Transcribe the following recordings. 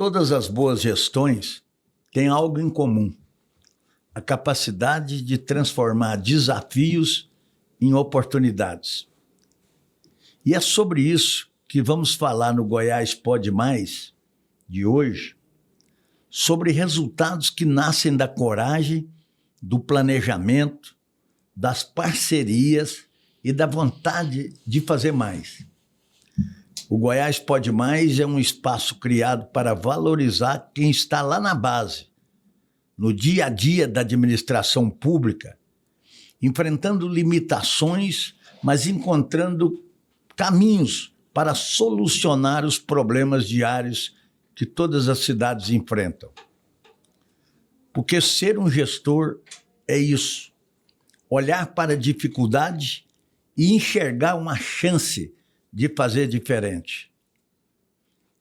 Todas as boas gestões têm algo em comum: a capacidade de transformar desafios em oportunidades. E é sobre isso que vamos falar no Goiás Pode Mais de hoje, sobre resultados que nascem da coragem, do planejamento, das parcerias e da vontade de fazer mais. O Goiás Pode Mais é um espaço criado para valorizar quem está lá na base, no dia a dia da administração pública, enfrentando limitações, mas encontrando caminhos para solucionar os problemas diários que todas as cidades enfrentam. Porque ser um gestor é isso: olhar para a dificuldade e enxergar uma chance de fazer diferente.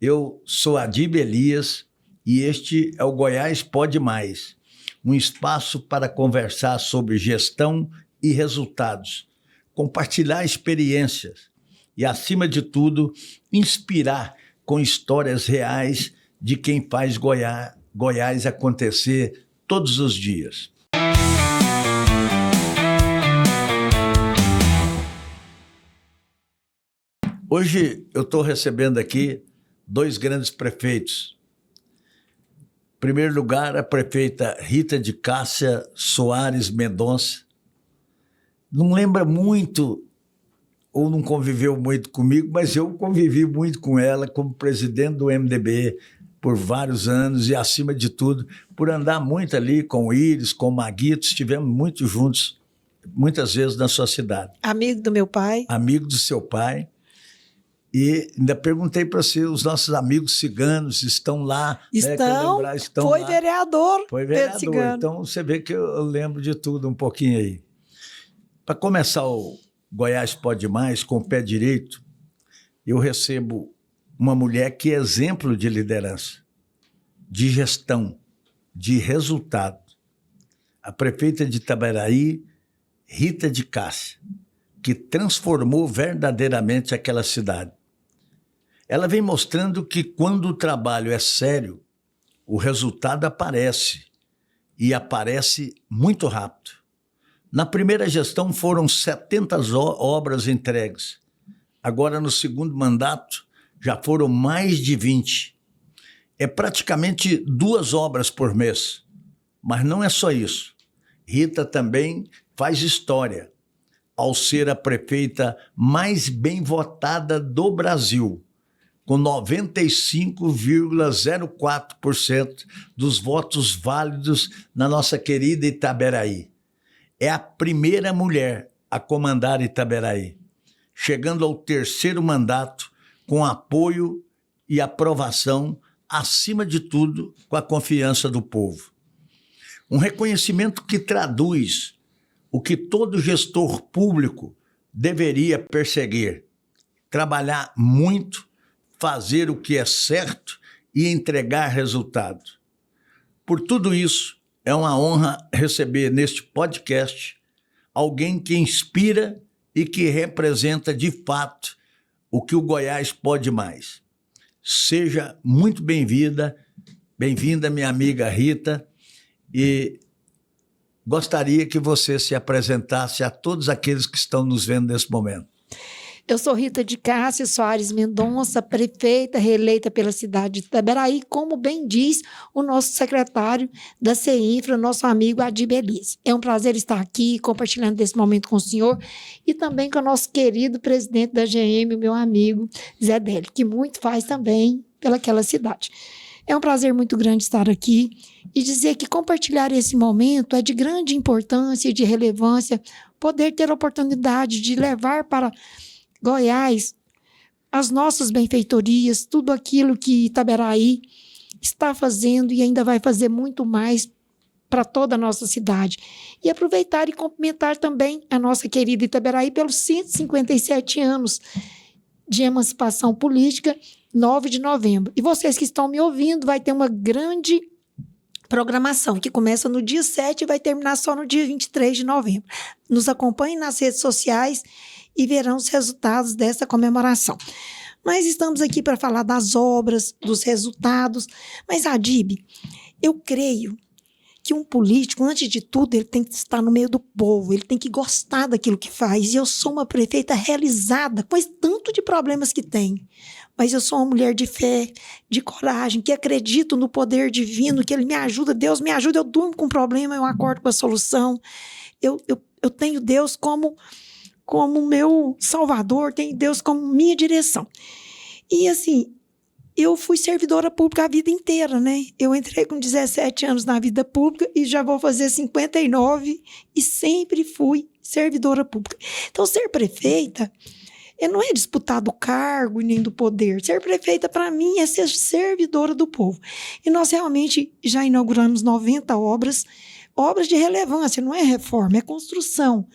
Eu sou Adib Elias e este é o Goiás Pode Mais, um espaço para conversar sobre gestão e resultados, compartilhar experiências e, acima de tudo, inspirar com histórias reais de quem faz Goiás acontecer todos os dias. Hoje eu estou recebendo aqui dois grandes prefeitos. Em primeiro lugar, a prefeita Rita de Cássia Soares Mendonça. Não lembra muito ou não conviveu muito comigo, mas eu convivi muito com ela como presidente do MDB por vários anos e, acima de tudo, por andar muito ali com o Íris, com o Maguito. Estivemos muito juntos, muitas vezes na sua cidade. Amigo do meu pai. Amigo do seu pai. E ainda perguntei para você, os nossos amigos ciganos estão lá. Estão, né, estão foi lá. vereador. Foi vereador, então você vê que eu lembro de tudo um pouquinho aí. Para começar o Goiás Pode Mais com o pé direito, eu recebo uma mulher que é exemplo de liderança, de gestão, de resultado. A prefeita de Itaberaí, Rita de Cássia, que transformou verdadeiramente aquela cidade. Ela vem mostrando que quando o trabalho é sério, o resultado aparece, e aparece muito rápido. Na primeira gestão foram 70 obras entregues. Agora, no segundo mandato, já foram mais de 20. É praticamente 2 obras por mês. Mas não é só isso. Rita também faz história ao ser a prefeita mais bem votada do Brasil, com 95,04% dos votos válidos na nossa querida Itaberaí. É a primeira mulher a comandar Itaberaí, chegando ao 3º mandato com apoio e aprovação, acima de tudo, com a confiança do povo. Um reconhecimento que traduz o que todo gestor público deveria perseguir: trabalhar muito, fazer o que é certo e entregar resultado. Por tudo isso, é uma honra receber neste podcast alguém que inspira e que representa de fato o que o Goiás pode mais. Seja muito bem-vinda, minha amiga Rita, e gostaria que você se apresentasse a todos aqueles que estão nos vendo nesse momento. Eu sou Rita de Cássia Soares Mendonça, prefeita reeleita pela cidade de Itaberaí, como bem diz o nosso secretário da CEINFRA, nosso amigo Adib Elias. É um prazer estar aqui compartilhando desse momento com o senhor e também com o nosso querido presidente da GM, o meu amigo Zé Délio, que muito faz também pelaquela cidade. É um prazer muito grande estar aqui e dizer que compartilhar esse momento é de grande importância e de relevância, poder ter a oportunidade de levar para Goiás as nossas benfeitorias, tudo aquilo que Itaberaí está fazendo e ainda vai fazer muito mais para toda a nossa cidade. E aproveitar e cumprimentar também a nossa querida Itaberaí pelos 157 anos de emancipação política, 9 de novembro. E vocês que estão me ouvindo, vai ter uma grande programação que começa no dia 7 e vai terminar só no dia 23 de novembro. Nos acompanhem nas redes sociais e verão os resultados dessa comemoração. Mas estamos aqui para falar das obras, dos resultados. Mas, Adib, eu creio que um político, antes de tudo, ele tem que estar no meio do povo, ele tem que gostar daquilo que faz. E eu sou uma prefeita realizada, com esse tanto de problemas que tem. Mas eu sou uma mulher de fé, de coragem, que acredito no poder divino, que ele me ajuda, Deus me ajuda, eu durmo com um problema, eu acordo com a solução. Eu tenho Deus como meu salvador, tenho Deus como minha direção. E assim, eu fui servidora pública a vida inteira, né? Eu entrei com 17 anos na vida pública e já vou fazer 59 e sempre fui servidora pública. Então, ser prefeita não é disputar do cargo e nem do poder. Ser prefeita, para mim, é ser servidora do povo. E nós realmente já inauguramos 90 obras de relevância, não é reforma, é construção.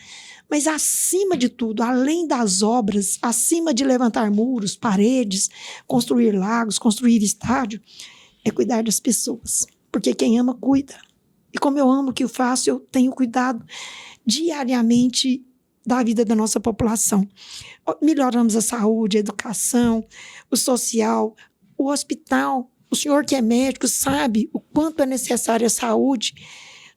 Mas, acima de tudo, além das obras, acima de levantar muros, paredes, construir lagos, construir estádio, é cuidar das pessoas. Porque quem ama, cuida. E como eu amo o que eu faço, eu tenho cuidado diariamente da vida da nossa população. Melhoramos a saúde, a educação, o social, o hospital. O senhor que é médico sabe o quanto é necessária a saúde.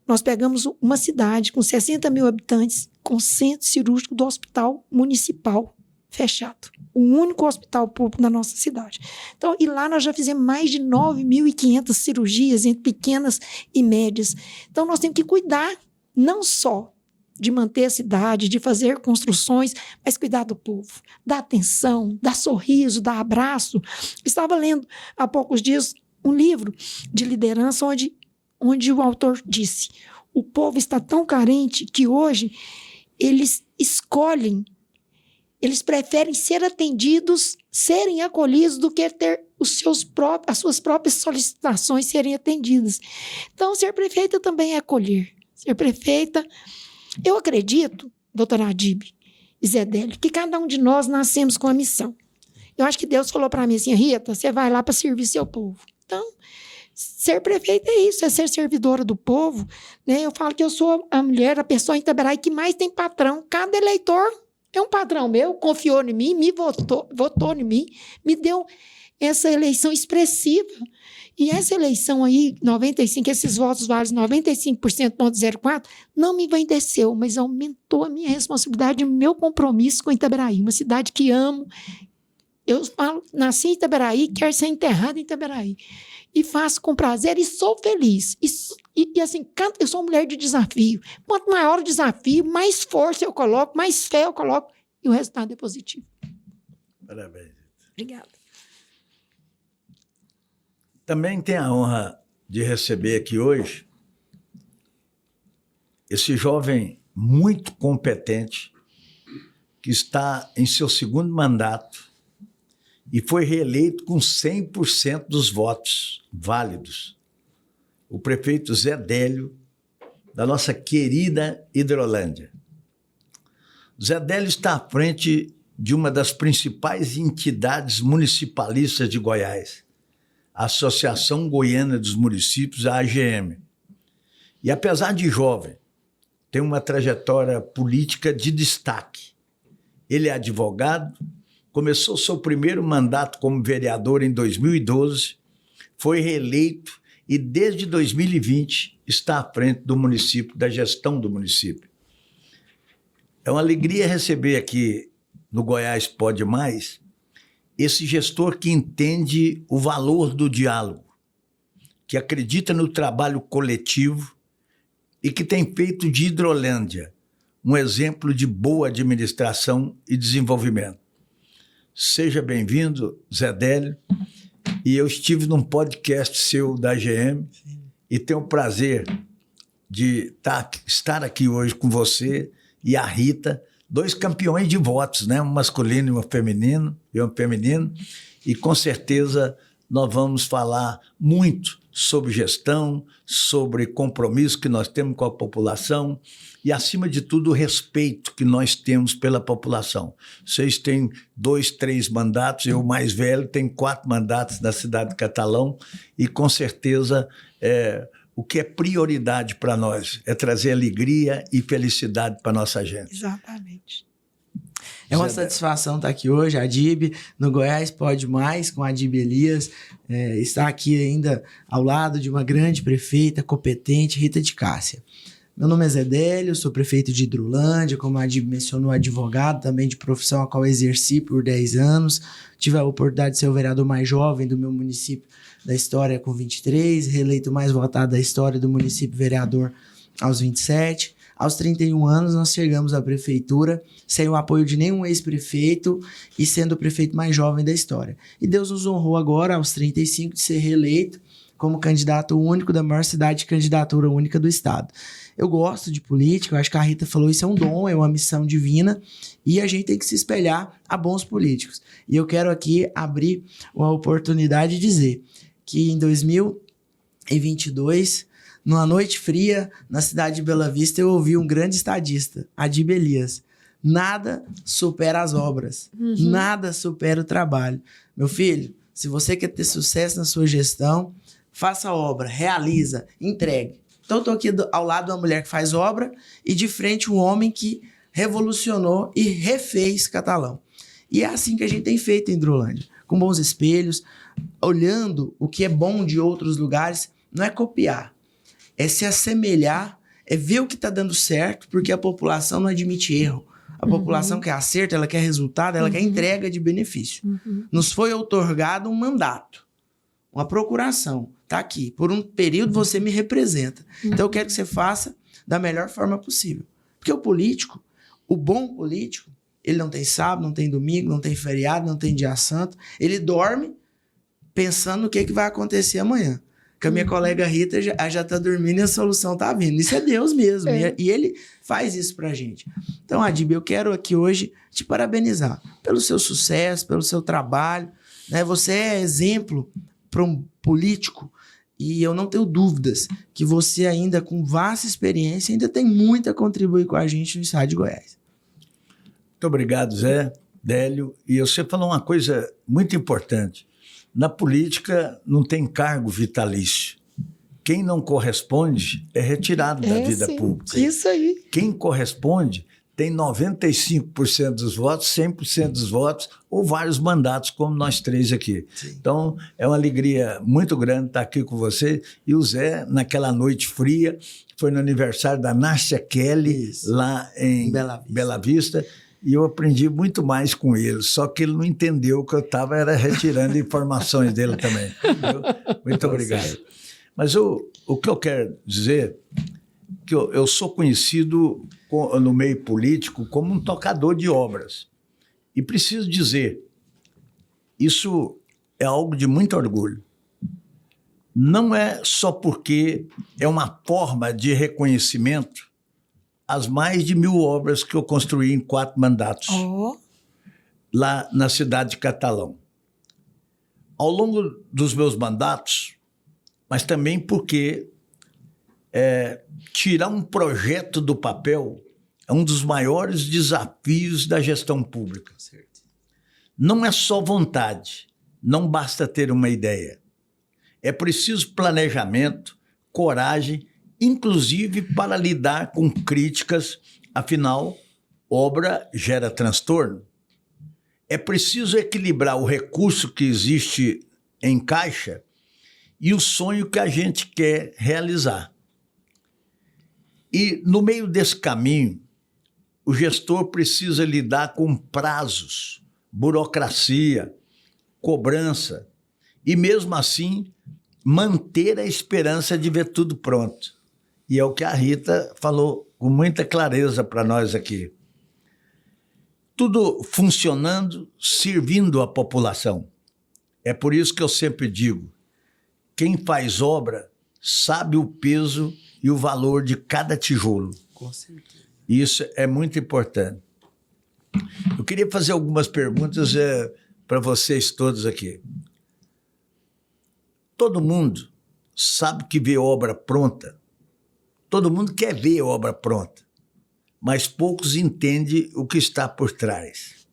Nós pegamos uma cidade com 60 mil habitantes, com centro cirúrgico do hospital municipal fechado. O único hospital público da nossa cidade. Então, e lá nós já fizemos mais de 9.500 cirurgias entre pequenas e médias. Então, nós temos que cuidar não só de manter a cidade, de fazer construções, mas cuidar do povo, dar atenção, dar sorriso, dar abraço. Estava lendo há poucos dias um livro de liderança onde o autor disse: o povo está tão carente que hoje eles preferem ser atendidos, serem acolhidos, do que ter as suas próprias solicitações serem atendidas. Então, ser prefeita também é acolher. Ser prefeita, eu acredito, doutora Adib e Zé Délio, que cada um de nós nascemos com a missão. Eu acho que Deus falou para mim assim: Rita, você vai lá para servir seu povo. Então, ser prefeita é isso, é ser servidora do povo, né? Eu falo que eu sou a mulher, a pessoa em Itaboraí que mais tem patrão. Cada eleitor é um patrão meu, confiou em mim, me votou em mim, me deu essa eleição expressiva. E essa eleição aí, 95, esses votos válidos, 95,04%, não me envaideceu, mas aumentou a minha responsabilidade, o meu compromisso com Itaboraí, uma cidade que amo. Eu falo, nasci em Itaboraí, quero ser enterrada em Itaboraí. E faço com prazer e sou feliz. E assim, eu sou uma mulher de desafio. Quanto maior o desafio, mais força eu coloco, mais fé eu coloco, e o resultado é positivo. Parabéns. Obrigada. Também tenho a honra de receber aqui hoje esse jovem muito competente que está em seu segundo mandato e foi reeleito com 100% dos votos válidos. O prefeito Zé Délio, da nossa querida Hidrolândia. Zé Délio está à frente de uma das principais entidades municipalistas de Goiás, a Associação Goiana dos Municípios, a AGM. E apesar de jovem, tem uma trajetória política de destaque. Ele é advogado, começou seu primeiro mandato como vereador em 2012, foi reeleito e desde 2020 está à frente do município, da gestão do município. É uma alegria receber aqui no Goiás Pode Mais esse gestor que entende o valor do diálogo, que acredita no trabalho coletivo e que tem feito de Hidrolândia um exemplo de boa administração e desenvolvimento. Seja bem-vindo, Zé Délio. E eu estive num podcast seu da AGM e tenho o prazer de estar aqui hoje com você e a Rita, 2 campeões de votos, né? Um masculino e um feminino, e com certeza nós vamos falar muito sobre gestão, sobre compromisso que nós temos com a população e, acima de tudo, o respeito que nós temos pela população. Vocês têm 2, 3 mandatos, eu, mais velho, tenho 4 mandatos na cidade de Catalão e, com certeza, o que é prioridade para nós é trazer alegria e felicidade para a nossa gente. Exatamente. É uma Zé satisfação estar aqui hoje, Adib, no Goiás Pode Mais, com a Adib Elias. Está aqui ainda ao lado de uma grande prefeita competente, Rita de Cássia. Meu nome é Zé Délio, sou prefeito de Hidrolândia, como a Adib mencionou, advogado também de profissão a qual exerci por 10 anos. Tive a oportunidade de ser o vereador mais jovem do meu município da história com 23, reeleito mais votado da história do município vereador aos 27. Aos 31 anos, nós chegamos à prefeitura sem o apoio de nenhum ex-prefeito e sendo o prefeito mais jovem da história. E Deus nos honrou agora, aos 35, de ser reeleito como candidato único da maior cidade de candidatura única do estado. Eu gosto de política, eu acho que a Rita falou, isso é um dom, é uma missão divina e a gente tem que se espelhar a bons políticos. E eu quero aqui abrir uma oportunidade de dizer que em 2022... numa noite fria, na cidade de Bela Vista, eu ouvi um grande estadista, Adib Elias. Nada supera as obras. Nada supera o trabalho. Meu filho, se você quer ter sucesso na sua gestão, faça a obra, realiza, entregue. Então, eu estou aqui ao lado de uma mulher que faz obra e de frente um homem que revolucionou e refez Catalão. E é assim que a gente tem feito em Hidrolândia, com bons espelhos, olhando o que é bom de outros lugares, não é copiar. É se assemelhar, é ver o que está dando certo, porque a população não admite erro. A população quer acerto, ela quer resultado, ela quer entrega de benefício. Nos foi outorgado um mandato, uma procuração. Está aqui, por um período você me representa. Então eu quero que você faça da melhor forma possível. Porque o político, o bom político, ele não tem sábado, não tem domingo, não tem feriado, não tem dia santo. Ele dorme pensando no que vai acontecer amanhã. Que a minha colega Rita já está dormindo e a solução está vindo. Isso é Deus mesmo. E ele faz isso pra gente. Então, Adib, eu quero aqui hoje te parabenizar pelo seu sucesso, pelo seu trabalho. Né? Você é exemplo para um político e eu não tenho dúvidas que você ainda, com vasta experiência, ainda tem muito a contribuir com a gente no estado de Goiás. Muito obrigado, Zé Délio. E você falou uma coisa muito importante. Na política não tem cargo vitalício. Quem não corresponde é retirado da vida pública. Isso aí. Quem corresponde tem 95% dos votos, 100% dos votos ou vários mandatos, como nós três aqui. Sim. Então, é uma alegria muito grande estar aqui com você. E o Zé, naquela noite fria, foi no aniversário da Nárcia Kelly, lá em Bela Vista. E eu aprendi muito mais com ele, só que ele não entendeu que eu estava retirando informações dele também. Entendeu? Muito obrigado. Mas o que eu quero dizer que eu sou conhecido no meio político como um tocador de obras. E preciso dizer, isso é algo de muito orgulho. Não é só porque é uma forma de reconhecimento as mais de 1000 obras que eu construí em 4 mandatos, lá na cidade de Catalão. Ao longo dos meus mandatos, mas também porque tirar um projeto do papel é um dos maiores desafios da gestão pública. Certo. Não é só vontade, não basta ter uma ideia. É preciso planejamento, coragem, inclusive para lidar com críticas, afinal, obra gera transtorno. É preciso equilibrar o recurso que existe em caixa e o sonho que a gente quer realizar. E, no meio desse caminho, o gestor precisa lidar com prazos, burocracia, cobrança e, mesmo assim, manter a esperança de ver tudo pronto. E é o que a Rita falou com muita clareza para nós aqui. Tudo funcionando, servindo a população. É por isso que eu sempre digo, quem faz obra sabe o peso e o valor de cada tijolo. Com certeza. Isso é muito importante. Eu queria fazer algumas perguntas para vocês todos aqui. Todo mundo sabe que vê obra pronta. Todo mundo quer ver a obra pronta, mas poucos entendem o que está por trás.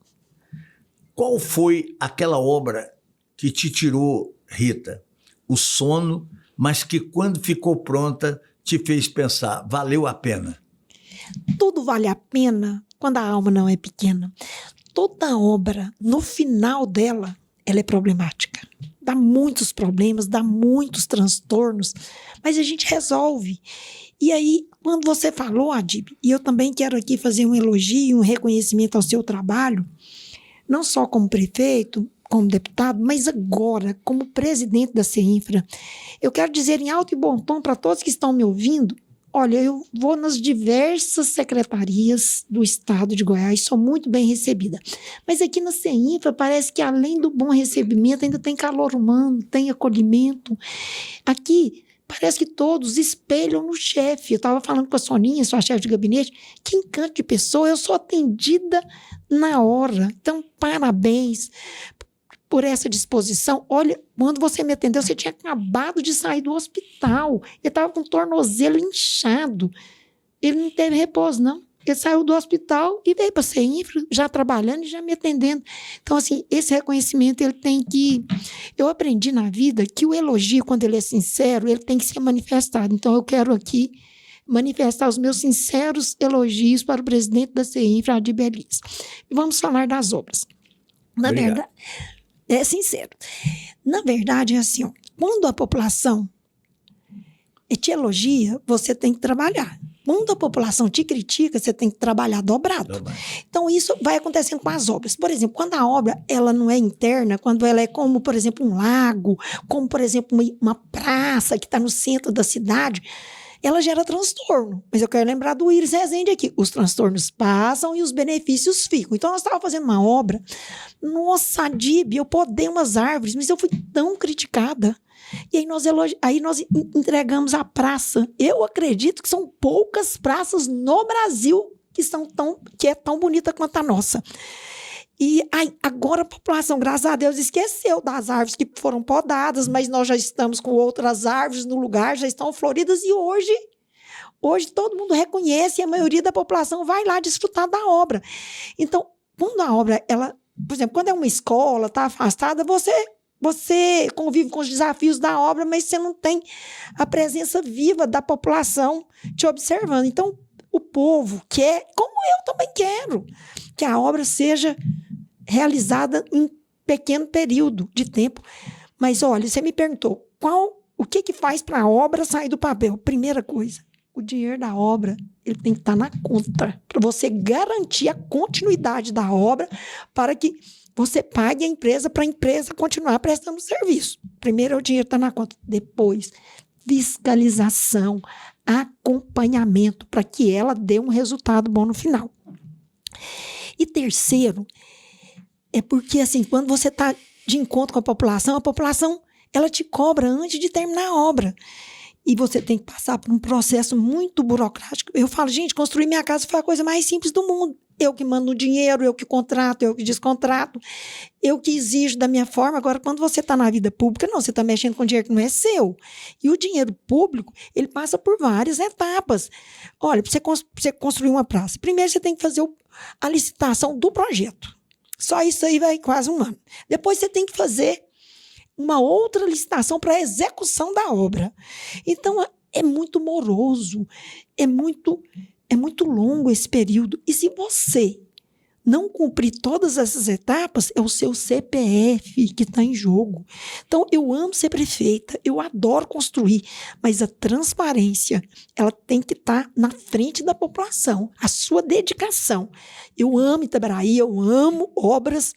Qual foi aquela obra que te tirou, Rita, o sono, mas que quando ficou pronta te fez pensar, valeu a pena? Tudo vale a pena quando a alma não é pequena, toda obra, no final dela, ela é problemática. Dá muitos problemas, dá muitos transtornos, mas a gente resolve. E aí, quando você falou, Adib, e eu também quero aqui fazer um elogio, um reconhecimento ao seu trabalho, não só como prefeito, como deputado, mas agora, como presidente da CEINFRA, eu quero dizer em alto e bom tom para todos que estão me ouvindo, olha, eu vou nas diversas secretarias do estado de Goiás, sou muito bem recebida. Mas aqui na CEINFRA parece que além do bom recebimento, ainda tem calor humano, tem acolhimento. Aqui parece que todos espelham no chefe. Eu estava falando com a Soninha, sua chefe de gabinete, que encanto de pessoa, eu sou atendida na hora. Então, parabéns por essa disposição. Olha, quando você me atendeu, você tinha acabado de sair do hospital. Ele estava com o tornozelo inchado. Ele não teve repouso, não. Ele saiu do hospital e veio para a CEINFRA, já trabalhando e já me atendendo. Então, assim, esse reconhecimento, ele tem que... Eu aprendi na vida que o elogio, quando ele é sincero, ele tem que ser manifestado. Então, eu quero aqui manifestar os meus sinceros elogios para o presidente da CEINFRA, Adib Elias. E vamos falar das obras. Na verdade, é sincero. Na verdade, é assim, ó, quando a população te elogia, você tem que trabalhar. Quando a população te critica, você tem que trabalhar dobrado. Então, isso vai acontecendo com as obras. Por exemplo, quando a obra ela não é interna, quando ela é como, por exemplo, um lago, como, por exemplo, uma praça que está no centro da cidade, ela gera transtorno. Mas eu quero lembrar do Iris Rezende aqui. Os transtornos passam e os benefícios ficam. Então, nós estávamos fazendo uma obra. Nossa, Adib, eu podei umas árvores, mas eu fui tão criticada. E aí nós entregamos a praça. Eu acredito que são poucas praças no Brasil que é tão bonita quanto a nossa. E agora a população, graças a Deus, esqueceu das árvores que foram podadas, mas nós já estamos com outras árvores no lugar, já estão floridas, e hoje todo mundo reconhece e a maioria da população vai lá desfrutar da obra. Então, quando a obra, por exemplo, quando é uma escola, está afastada, você convive com os desafios da obra, mas você não tem a presença viva da população te observando. Então, o povo quer, como eu também quero, que a obra seja realizada em pequeno período de tempo. Mas, olha, você me perguntou, o que faz para a obra sair do papel? Primeira coisa, o dinheiro da obra ele tem que estar na conta, para você garantir a continuidade da obra, para que você pague a empresa para a empresa continuar prestando serviço. Primeiro, o dinheiro está na conta. Depois, fiscalização, acompanhamento, para que ela dê um resultado bom no final. E terceiro, é porque, assim, quando você está de encontro com a população, ela te cobra antes de terminar a obra. E você tem que passar por um processo muito burocrático. Eu falo, gente, construir minha casa foi a coisa mais simples do mundo. Eu que mando o dinheiro, eu que contrato, eu que descontrato, eu que exijo da minha forma. Agora, quando você está na vida pública, não, você está mexendo com dinheiro que não é seu. E o dinheiro público, ele passa por várias etapas. Olha, para você construir uma praça, primeiro você tem que fazer a licitação do projeto. Só isso aí vai quase um ano. Depois você tem que fazer uma outra licitação para a execução da obra. Então, é muito moroso, é muito longo esse período. E se você não cumprir todas essas etapas, é o seu CPF que está em jogo. Então, eu amo ser prefeita, eu adoro construir, mas a transparência, ela tem que estar na frente da população, a sua dedicação. Eu amo Itaberaí, eu amo obras,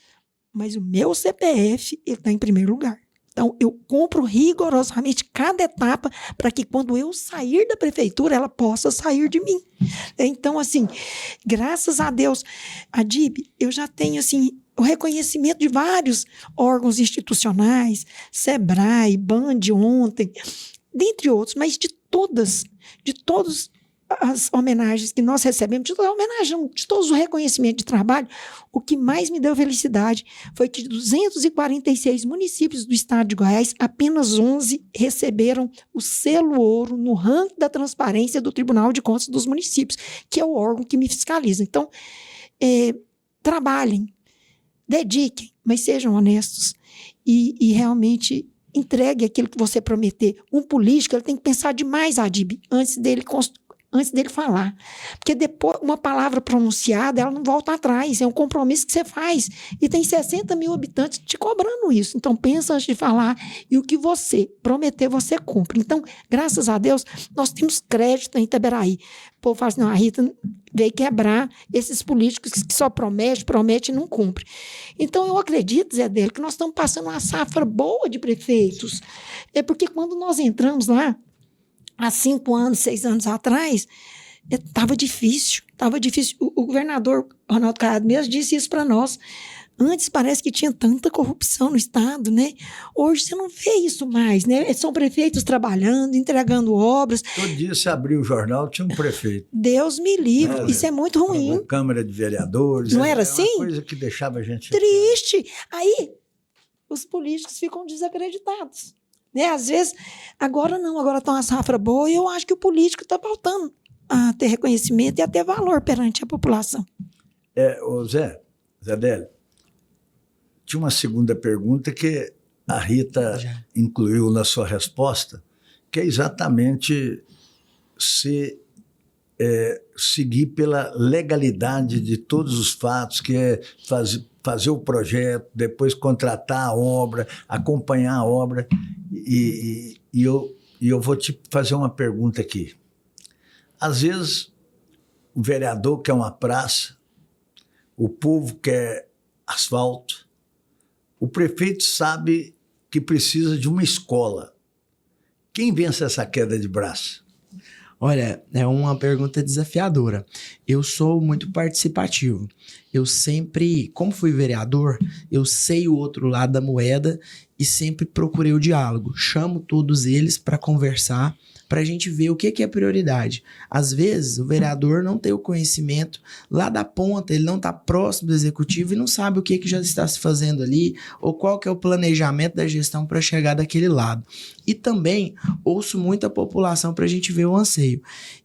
mas o meu CPF está em primeiro lugar. Então, eu cumpro rigorosamente cada etapa para que quando eu sair da prefeitura, ela possa sair de mim. Então, assim, graças a Deus, Adib, eu já tenho, assim, o reconhecimento de vários órgãos institucionais, Sebrae, Band ontem, dentre outros, mas de todas as homenagens que nós recebemos, de toda a homenagem, de todos os reconhecimentos de trabalho, o que mais me deu felicidade foi que de 246 municípios do estado de Goiás, apenas 11 receberam o selo ouro no ranking da transparência do Tribunal de Contas dos Municípios, que é o órgão que me fiscaliza. Então, trabalhem, dediquem, mas sejam honestos e realmente entregue aquilo que você prometer. Um político ele tem que pensar demais, Adib, antes dele antes dele falar. Porque depois, uma palavra pronunciada, ela não volta atrás. É um compromisso que você faz. E tem 60 mil habitantes te cobrando isso. Então, pensa antes de falar. E o que você prometer, você cumpre. Então, graças a Deus, nós temos crédito em Itaberaí. O povo fala assim, não, a Rita veio quebrar esses políticos que só promete e não cumpre. Então, eu acredito, Zé Délio, que nós estamos passando uma safra boa de prefeitos. É porque quando nós entramos lá, há 5 anos, 6 anos atrás, estava difícil. O governador Ronaldo Caiado mesmo disse isso para nós. Antes parece que tinha tanta corrupção no Estado, né? Hoje você não vê isso mais, né? São prefeitos trabalhando, entregando obras. Todo dia se abriu o jornal, tinha um prefeito. Deus me livre, isso é muito ruim. Câmara de Vereadores. Não era assim? Uma coisa que deixava a gente... Triste. Aí, os políticos ficam desacreditados. Né? Às vezes, agora não, agora está uma safra boa e eu acho que o político está faltando a ter reconhecimento e a ter valor perante a população. Ô Zé Délio, tinha uma segunda pergunta que a Rita incluiu na sua resposta, que é exatamente seguir pela legalidade de todos os fatos, que é fazer o projeto, depois contratar a obra, acompanhar a obra. E eu vou te fazer uma pergunta aqui. Às vezes, o vereador quer uma praça, o povo quer asfalto, o prefeito sabe que precisa de uma escola. Quem vence essa queda de braço? Olha, é uma pergunta desafiadora. Eu sou muito participativo. Eu sempre, como fui vereador, eu sei o outro lado da moeda e sempre procurei o diálogo. Chamo todos eles para conversar, para a gente ver o que é prioridade. Às vezes, o vereador não tem o conhecimento lá da ponta, ele não está próximo do executivo e não sabe o que já está se fazendo ali, ou qual que é o planejamento da gestão para chegar daquele lado. E também ouço muito a população para a gente ver o anseio.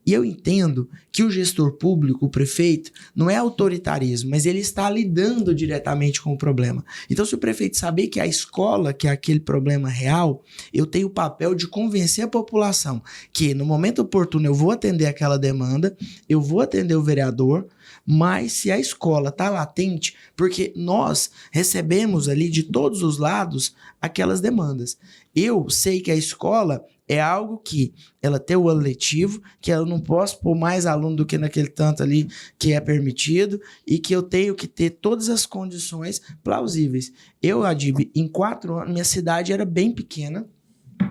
E eu entendo que o gestor público, o prefeito, não é autoritarismo, mas ele está lidando diretamente com o problema. Então, se o prefeito saber que a escola, que é aquele problema real, eu tenho o papel de convencer a população que no momento oportuno eu vou atender aquela demanda, eu vou atender o vereador, mas se a escola está latente, porque nós recebemos ali de todos os lados aquelas demandas. Eu sei que a escola é algo que ela tem o ano letivo, que eu não posso pôr mais aluno do que naquele tanto ali que é permitido e que eu tenho que ter todas as condições plausíveis. Eu, Adib, em 4 anos, minha cidade era bem pequena.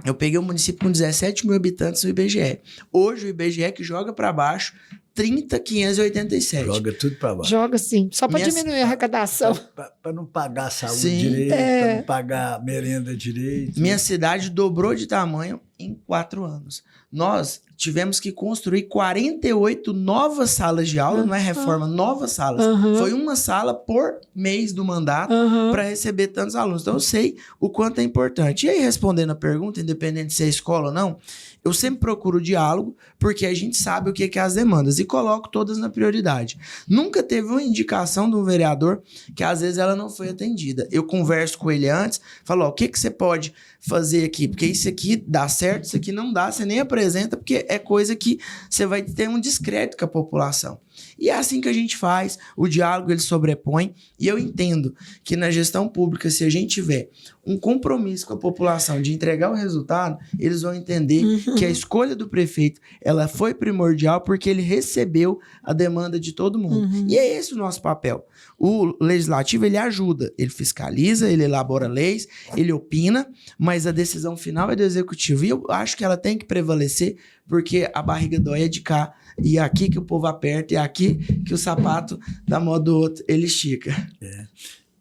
Eu peguei um município com 17 mil habitantes no IBGE. Hoje o IBGE que joga para baixo 30.587. Joga tudo para baixo. Joga sim, só para diminuir a arrecadação. Para não pagar saúde direito, para não pagar merenda direito. Minha cidade dobrou de tamanho em 4 anos. Nós tivemos que construir 48 novas salas de aula, não é reforma, novas salas. Foi uma sala por mês do mandato para receber tantos alunos. Então eu sei o quanto é importante. E aí, respondendo a pergunta, independente se é escola ou não, eu sempre procuro diálogo, porque a gente sabe o que é as demandas e coloco todas na prioridade. Nunca teve uma indicação de um vereador que às vezes ela não foi atendida. Eu converso com ele antes, falo, ó, o que você pode fazer aqui? Porque isso aqui dá certo, isso aqui não dá, você nem apresenta, porque é coisa que você vai ter um descrédito com a população. E é assim que a gente faz, o diálogo ele sobrepõe, e eu entendo que na gestão pública, se a gente tiver um compromisso com a população de entregar o resultado, eles vão entender que a escolha do prefeito, ela foi primordial porque ele recebeu a demanda de todo mundo. E é esse o nosso papel. O legislativo, ele ajuda, ele fiscaliza, ele elabora leis, ele opina, mas a decisão final é do executivo. E eu acho que ela tem que prevalecer, porque a barriga dói é de cá, e é aqui que o povo aperta, e é aqui que o sapato da mão do outro, ele estica.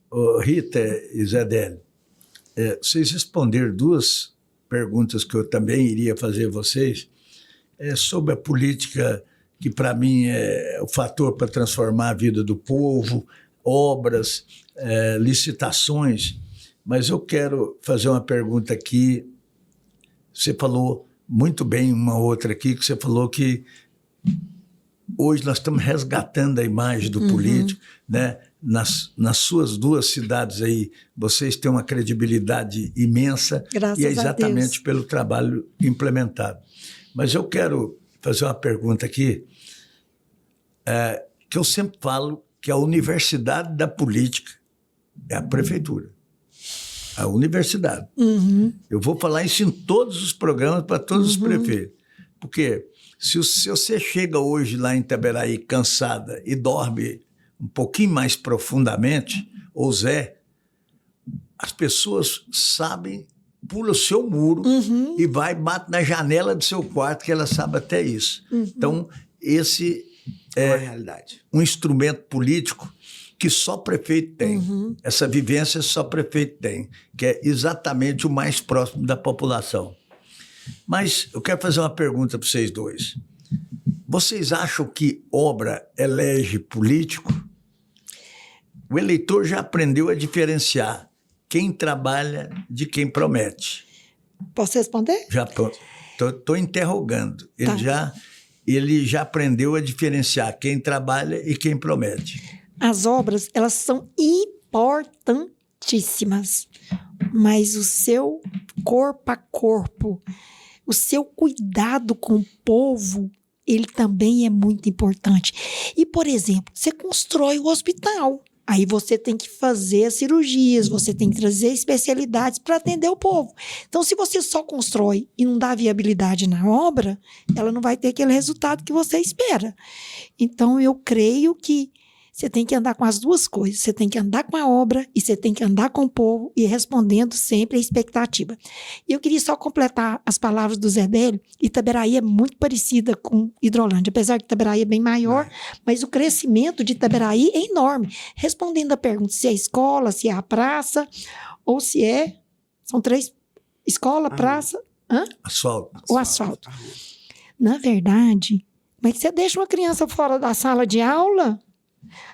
Ô, Rita e Zé Délio, vocês responderam 2 perguntas que eu também iria fazer a vocês, sobre a política, que para mim é o fator para transformar a vida do povo, obras, licitações, mas eu quero fazer uma pergunta aqui. Você falou muito bem uma outra aqui, que você falou que hoje nós estamos resgatando a imagem do político, né? Nas suas 2 cidades aí, vocês têm uma credibilidade imensa. Graças e é a exatamente Deus. pelo trabalho implementado. Mas eu quero fazer uma pergunta aqui, que eu sempre falo que a universidade da política é a prefeitura. A universidade. Uhum. Eu vou falar isso em todos os programas para todos os prefeitos. Porque se você chega hoje lá em Itaberaí cansada e dorme um pouquinho mais profundamente, ou Zé, as pessoas sabem, pula o seu muro e vai, bate na janela do seu quarto, que ela sabe até isso. Então, esse É uma realidade. um instrumento político que só prefeito tem. Essa vivência só prefeito tem, que é exatamente o mais próximo da população. Mas eu quero fazer uma pergunta para vocês dois. Vocês acham que obra elege político? O eleitor já aprendeu a diferenciar quem trabalha de quem promete. Posso responder? Já estou interrogando. Tá. Ele já aprendeu a diferenciar quem trabalha e quem promete. As obras, elas são importantíssimas, mas o seu corpo a corpo, o seu cuidado com o povo, ele também é muito importante. E, por exemplo, você constrói o hospital, aí você tem que fazer as cirurgias, você tem que trazer especialidades para atender o povo. Então, se você só constrói e não dá viabilidade na obra, ela não vai ter aquele resultado que você espera. Então, eu creio que você tem que andar com as duas coisas. Você tem que andar com a obra e você tem que andar com o povo e respondendo sempre a expectativa. E eu queria só completar as palavras do Zé Délio. Itaberaí é muito parecida com Hidrolândia, apesar que Itaberaí é bem maior, mas o crescimento de Itaberaí é enorme. Respondendo a pergunta se é escola, se é a praça, ou se é... São três... Escola, praça... Asfalto. O asfalto. Na verdade, mas você deixa uma criança fora da sala de aula...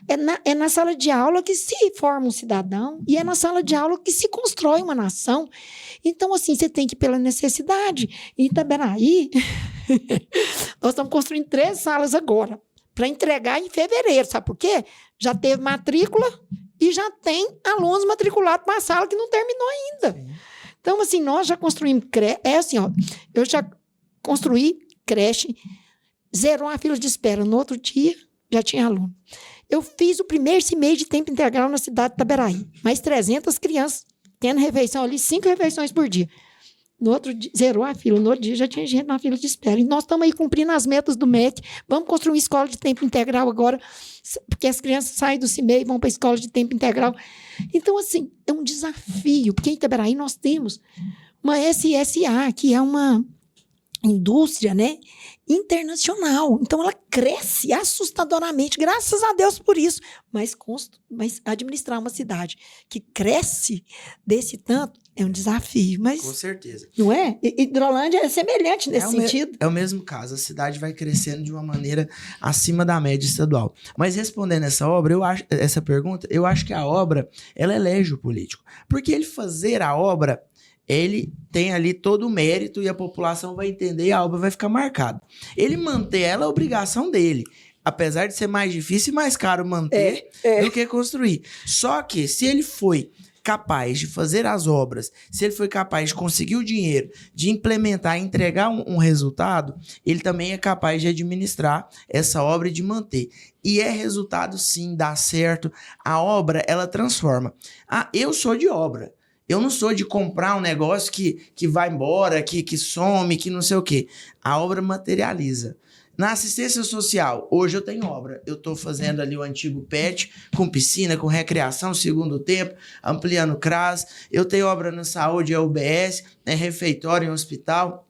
É na sala de aula que se forma um cidadão e é na sala de aula que se constrói uma nação. Então, assim, você tem que ir pela necessidade. Em Itaberaí, nós estamos construindo 3 salas agora para entregar em fevereiro. Sabe por quê? Já teve matrícula e já tem alunos matriculados para uma sala que não terminou ainda. Sim. Então, assim, nós já construímos creche. É assim, ó, eu já construí creche, zerou a fila de espera. No outro dia, já tinha aluno. Eu fiz o primeiro mês de tempo integral na cidade de Itaberaí. Mais 300 crianças tendo refeição ali, 5 refeições por dia. No outro dia, zerou a fila. No outro dia já tinha gente na fila de espera. E nós estamos aí cumprindo as metas do MEC. Vamos construir uma escola de tempo integral agora, porque as crianças saem do CIMEI e vão para a escola de tempo integral. Então, assim, é um desafio, porque em Itaberaí nós temos uma SSA, que é uma indústria, né, internacional. Então, ela cresce assustadoramente, graças a Deus por isso. Mas administrar uma cidade que cresce desse tanto é um desafio. Mas, com certeza. Não é? Hidrolândia é semelhante nesse sentido. É o mesmo caso. A cidade vai crescendo de uma maneira acima da média estadual. Mas respondendo essa pergunta, eu acho que a obra, ela elege o político. Porque ele fazer a obra, ele tem ali todo o mérito e a população vai entender e a obra vai ficar marcada. Ele manter ela é obrigação dele. Apesar de ser mais difícil e mais caro manter do que construir. Só que se ele foi capaz de fazer as obras, se ele foi capaz de conseguir o dinheiro, de implementar, entregar um resultado, ele também é capaz de administrar essa obra e de manter. E é resultado sim, dá certo. A obra, ela transforma. Eu sou de obra. Eu não sou de comprar um negócio que vai embora, que some, que não sei o quê. A obra materializa. Na assistência social, hoje eu tenho obra. Eu estou fazendo ali o antigo PET, com piscina, com recreação, segundo tempo, ampliando o CRAS. Eu tenho obra na saúde, é UBS, é refeitório em hospital.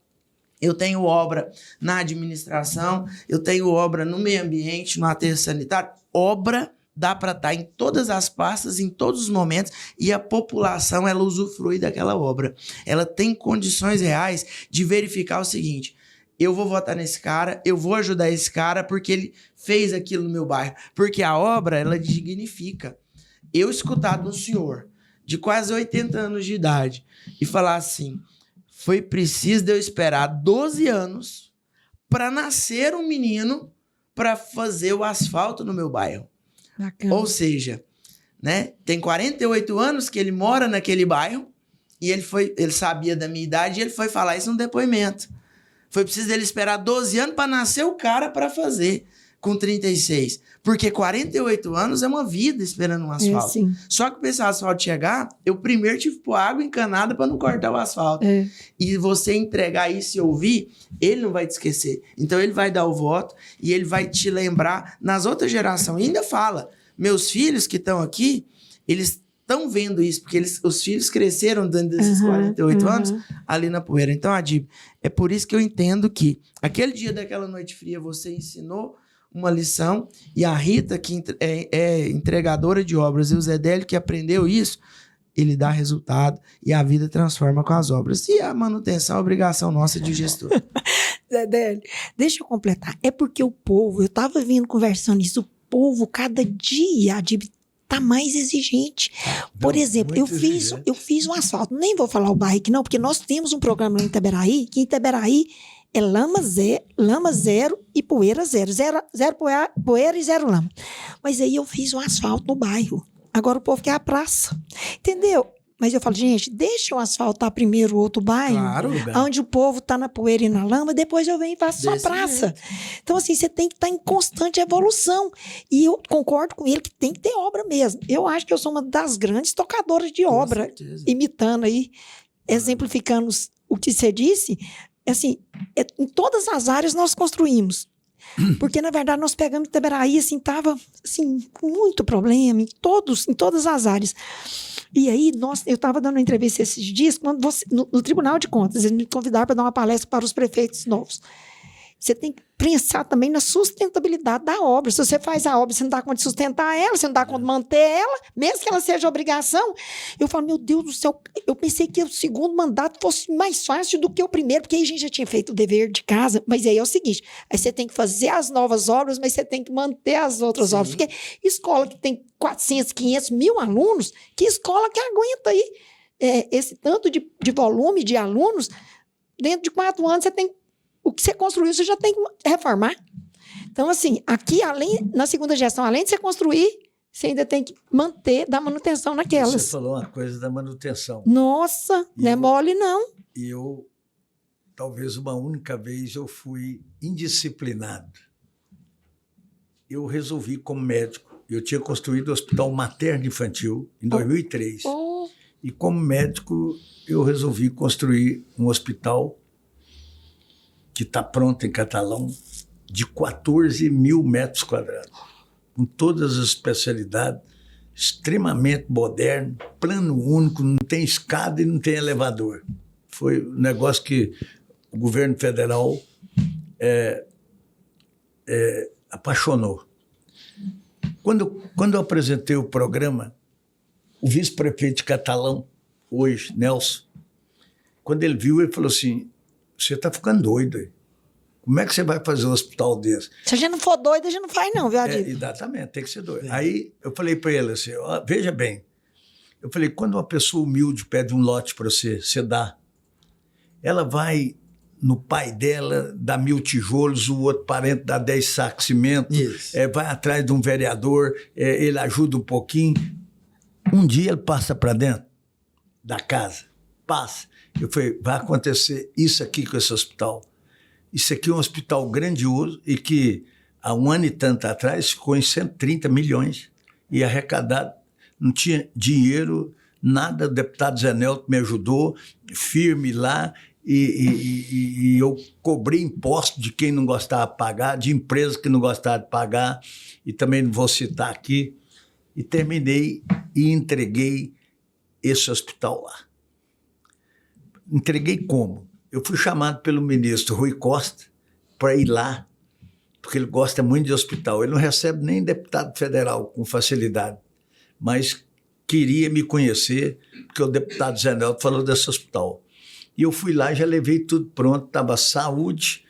Eu tenho obra na administração, eu tenho obra no meio ambiente, no aterro sanitário. Obra dá para estar em todas as pastas, em todos os momentos, e a população, ela usufrui daquela obra. Ela tem condições reais de verificar o seguinte: eu vou votar nesse cara, eu vou ajudar esse cara porque ele fez aquilo no meu bairro. Porque a obra, ela dignifica. Eu escutar de um senhor de quase 80 anos de idade e falar assim: foi preciso de eu esperar 12 anos para nascer um menino para fazer o asfalto no meu bairro. Bacana. Ou seja, né, tem 48 anos que ele mora naquele bairro e ele sabia da minha idade e ele foi falar isso num depoimento. Foi preciso dele esperar 12 anos para nascer o cara para fazer com 36. Porque 48 anos é uma vida esperando um asfalto. Sim. Só que para esse asfalto chegar, eu primeiro tive que pôr água encanada para não cortar o asfalto. E você entregar isso e ouvir, ele não vai te esquecer. Então ele vai dar o voto e ele vai te lembrar nas outras gerações. E ainda fala, meus filhos que estão aqui, eles estão vendo isso, porque os filhos cresceram dentro desses 48 anos ali na poeira. Então, Adib, é por isso que eu entendo que aquele dia daquela noite fria você ensinou uma lição e a Rita, que é entregadora de obras, e o Zé Délio, que aprendeu isso, ele dá resultado e a vida transforma com as obras. E a manutenção é obrigação nossa de gestor. Zé Délio, deixa eu completar. É porque o povo, eu estava vindo conversando isso, o povo, cada dia, Adib, tá mais exigente. Por exemplo, eu fiz um asfalto, nem vou falar o bairro aqui não, porque nós temos um programa lá em Itaberaí, que em Itaberaí é lama zero e poeira zero. Zero poeira e zero lama. Mas aí eu fiz um asfalto no bairro. Agora o povo quer a praça. Entendeu? Mas eu falo, gente, deixa eu asfaltar primeiro o outro bairro, Claro, onde o povo tá na poeira e na lama, depois eu venho e faço só praça. Então, assim, você tem que estar em constante evolução. E eu concordo com ele que tem que ter obra mesmo. Eu acho que eu sou uma das grandes tocadoras de obra, certeza. Imitando aí, exemplificando o que você disse. Assim, em todas as áreas nós construímos. Porque, na verdade, nós pegamos Itaberaí, assim, tava, assim, com muito problema em todas as áreas. E aí, eu estava dando uma entrevista esses dias, quando no Tribunal de Contas, eles me convidaram para dar uma palestra para os prefeitos novos. Você tem que pensar também na sustentabilidade da obra. Se você faz a obra, você não dá conta de sustentar ela, você não dá conta de manter ela, mesmo que ela seja obrigação. Eu falo, meu Deus do céu, eu pensei que o segundo mandato fosse mais fácil do que o primeiro, porque aí a gente já tinha feito o dever de casa. Mas aí é o seguinte, aí você tem que fazer as novas obras, mas você tem que manter as outras obras. Porque escola que tem 400, 500 mil alunos, que escola que aguenta aí esse tanto de volume de alunos, dentro de 4 anos você tem o que você construiu, você já tem que reformar. Então, assim, aqui, na segunda gestão, além de você construir, você ainda tem que manter, dar manutenção naquelas. Você falou uma coisa da manutenção. Nossa, não é mole, não. E talvez uma única vez, eu fui indisciplinado. Eu resolvi, como médico, eu tinha construído o Hospital Materno Infantil em 2003. E como médico, eu resolvi construir um hospital que está pronto em Catalão, de 14 mil metros quadrados, com todas as especialidades, extremamente moderno, plano único, não tem escada e não tem elevador. Foi um negócio que o governo federal apaixonou. Quando eu apresentei o programa, o vice-prefeito de Catalão, hoje, Nelson, quando ele viu, ele falou assim, você está ficando doido aí. Como é que você vai fazer um hospital desse? Se a gente não for doido, a gente não faz não, viu, Adib? Exatamente, tem que ser doido. Aí eu falei para ele assim, ó, veja bem, eu falei, quando uma pessoa humilde pede um lote para você, você dá. Ela vai no pai dela, dá 1000 tijolos, o outro parente dá 10 sacos de cimento, vai atrás de um vereador, ele ajuda um pouquinho. Um dia ele passa para dentro da casa, passa. Eu falei, vai acontecer isso aqui com esse hospital. Isso aqui é um hospital grandioso e que há 1 ano e tanto atrás ficou em 130 milhões e arrecadado. Não tinha dinheiro, nada. O deputado Zé Nelto me ajudou, firme lá, e eu cobrei imposto de quem não gostava de pagar, de empresas que não gostavam de pagar, e também não vou citar aqui. E terminei e entreguei esse hospital lá. Entreguei como? Eu fui chamado pelo ministro Rui Costa para ir lá, porque ele gosta muito de hospital. Ele não recebe nem deputado federal com facilidade, mas queria me conhecer, porque o deputado Zé Nelto falou desse hospital. E eu fui lá, já levei tudo pronto, estava saúde,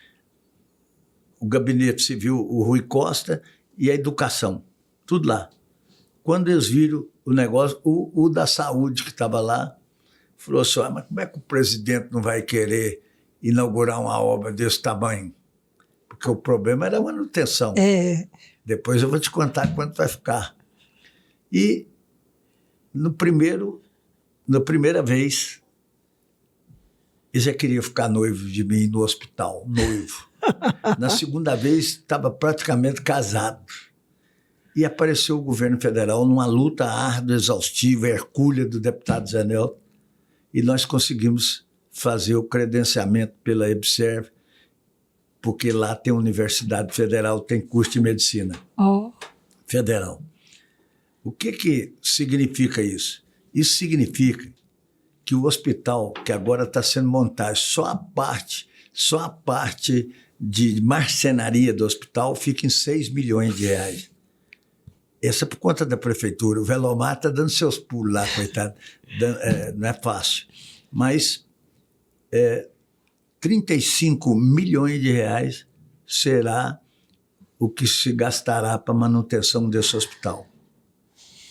o gabinete civil, o Rui Costa, e a educação, tudo lá. Quando eles viram o negócio, o da saúde que estava lá, falou assim, mas como é que o presidente não vai querer inaugurar uma obra desse tamanho? Porque o problema era a manutenção. Depois eu vou te contar quanto vai ficar. E na primeira vez, Ele já queria ficar noivo de mim no hospital, noivo. Na segunda vez, estava praticamente casado. E apareceu o governo federal numa luta árdua, exaustiva, hercúlea do deputado Zé Nelton, e nós conseguimos fazer o credenciamento pela EBSERV, porque lá tem Universidade Federal, tem curso de medicina federal. O que significa isso? Isso significa que o hospital, que agora está sendo montado, só a parte de marcenaria do hospital fica em 6 milhões de reais. Essa é por conta da prefeitura. O Velomar está dando seus pulos lá, coitado. Não é fácil. Mas 35 milhões de reais será o que se gastará para a manutenção desse hospital.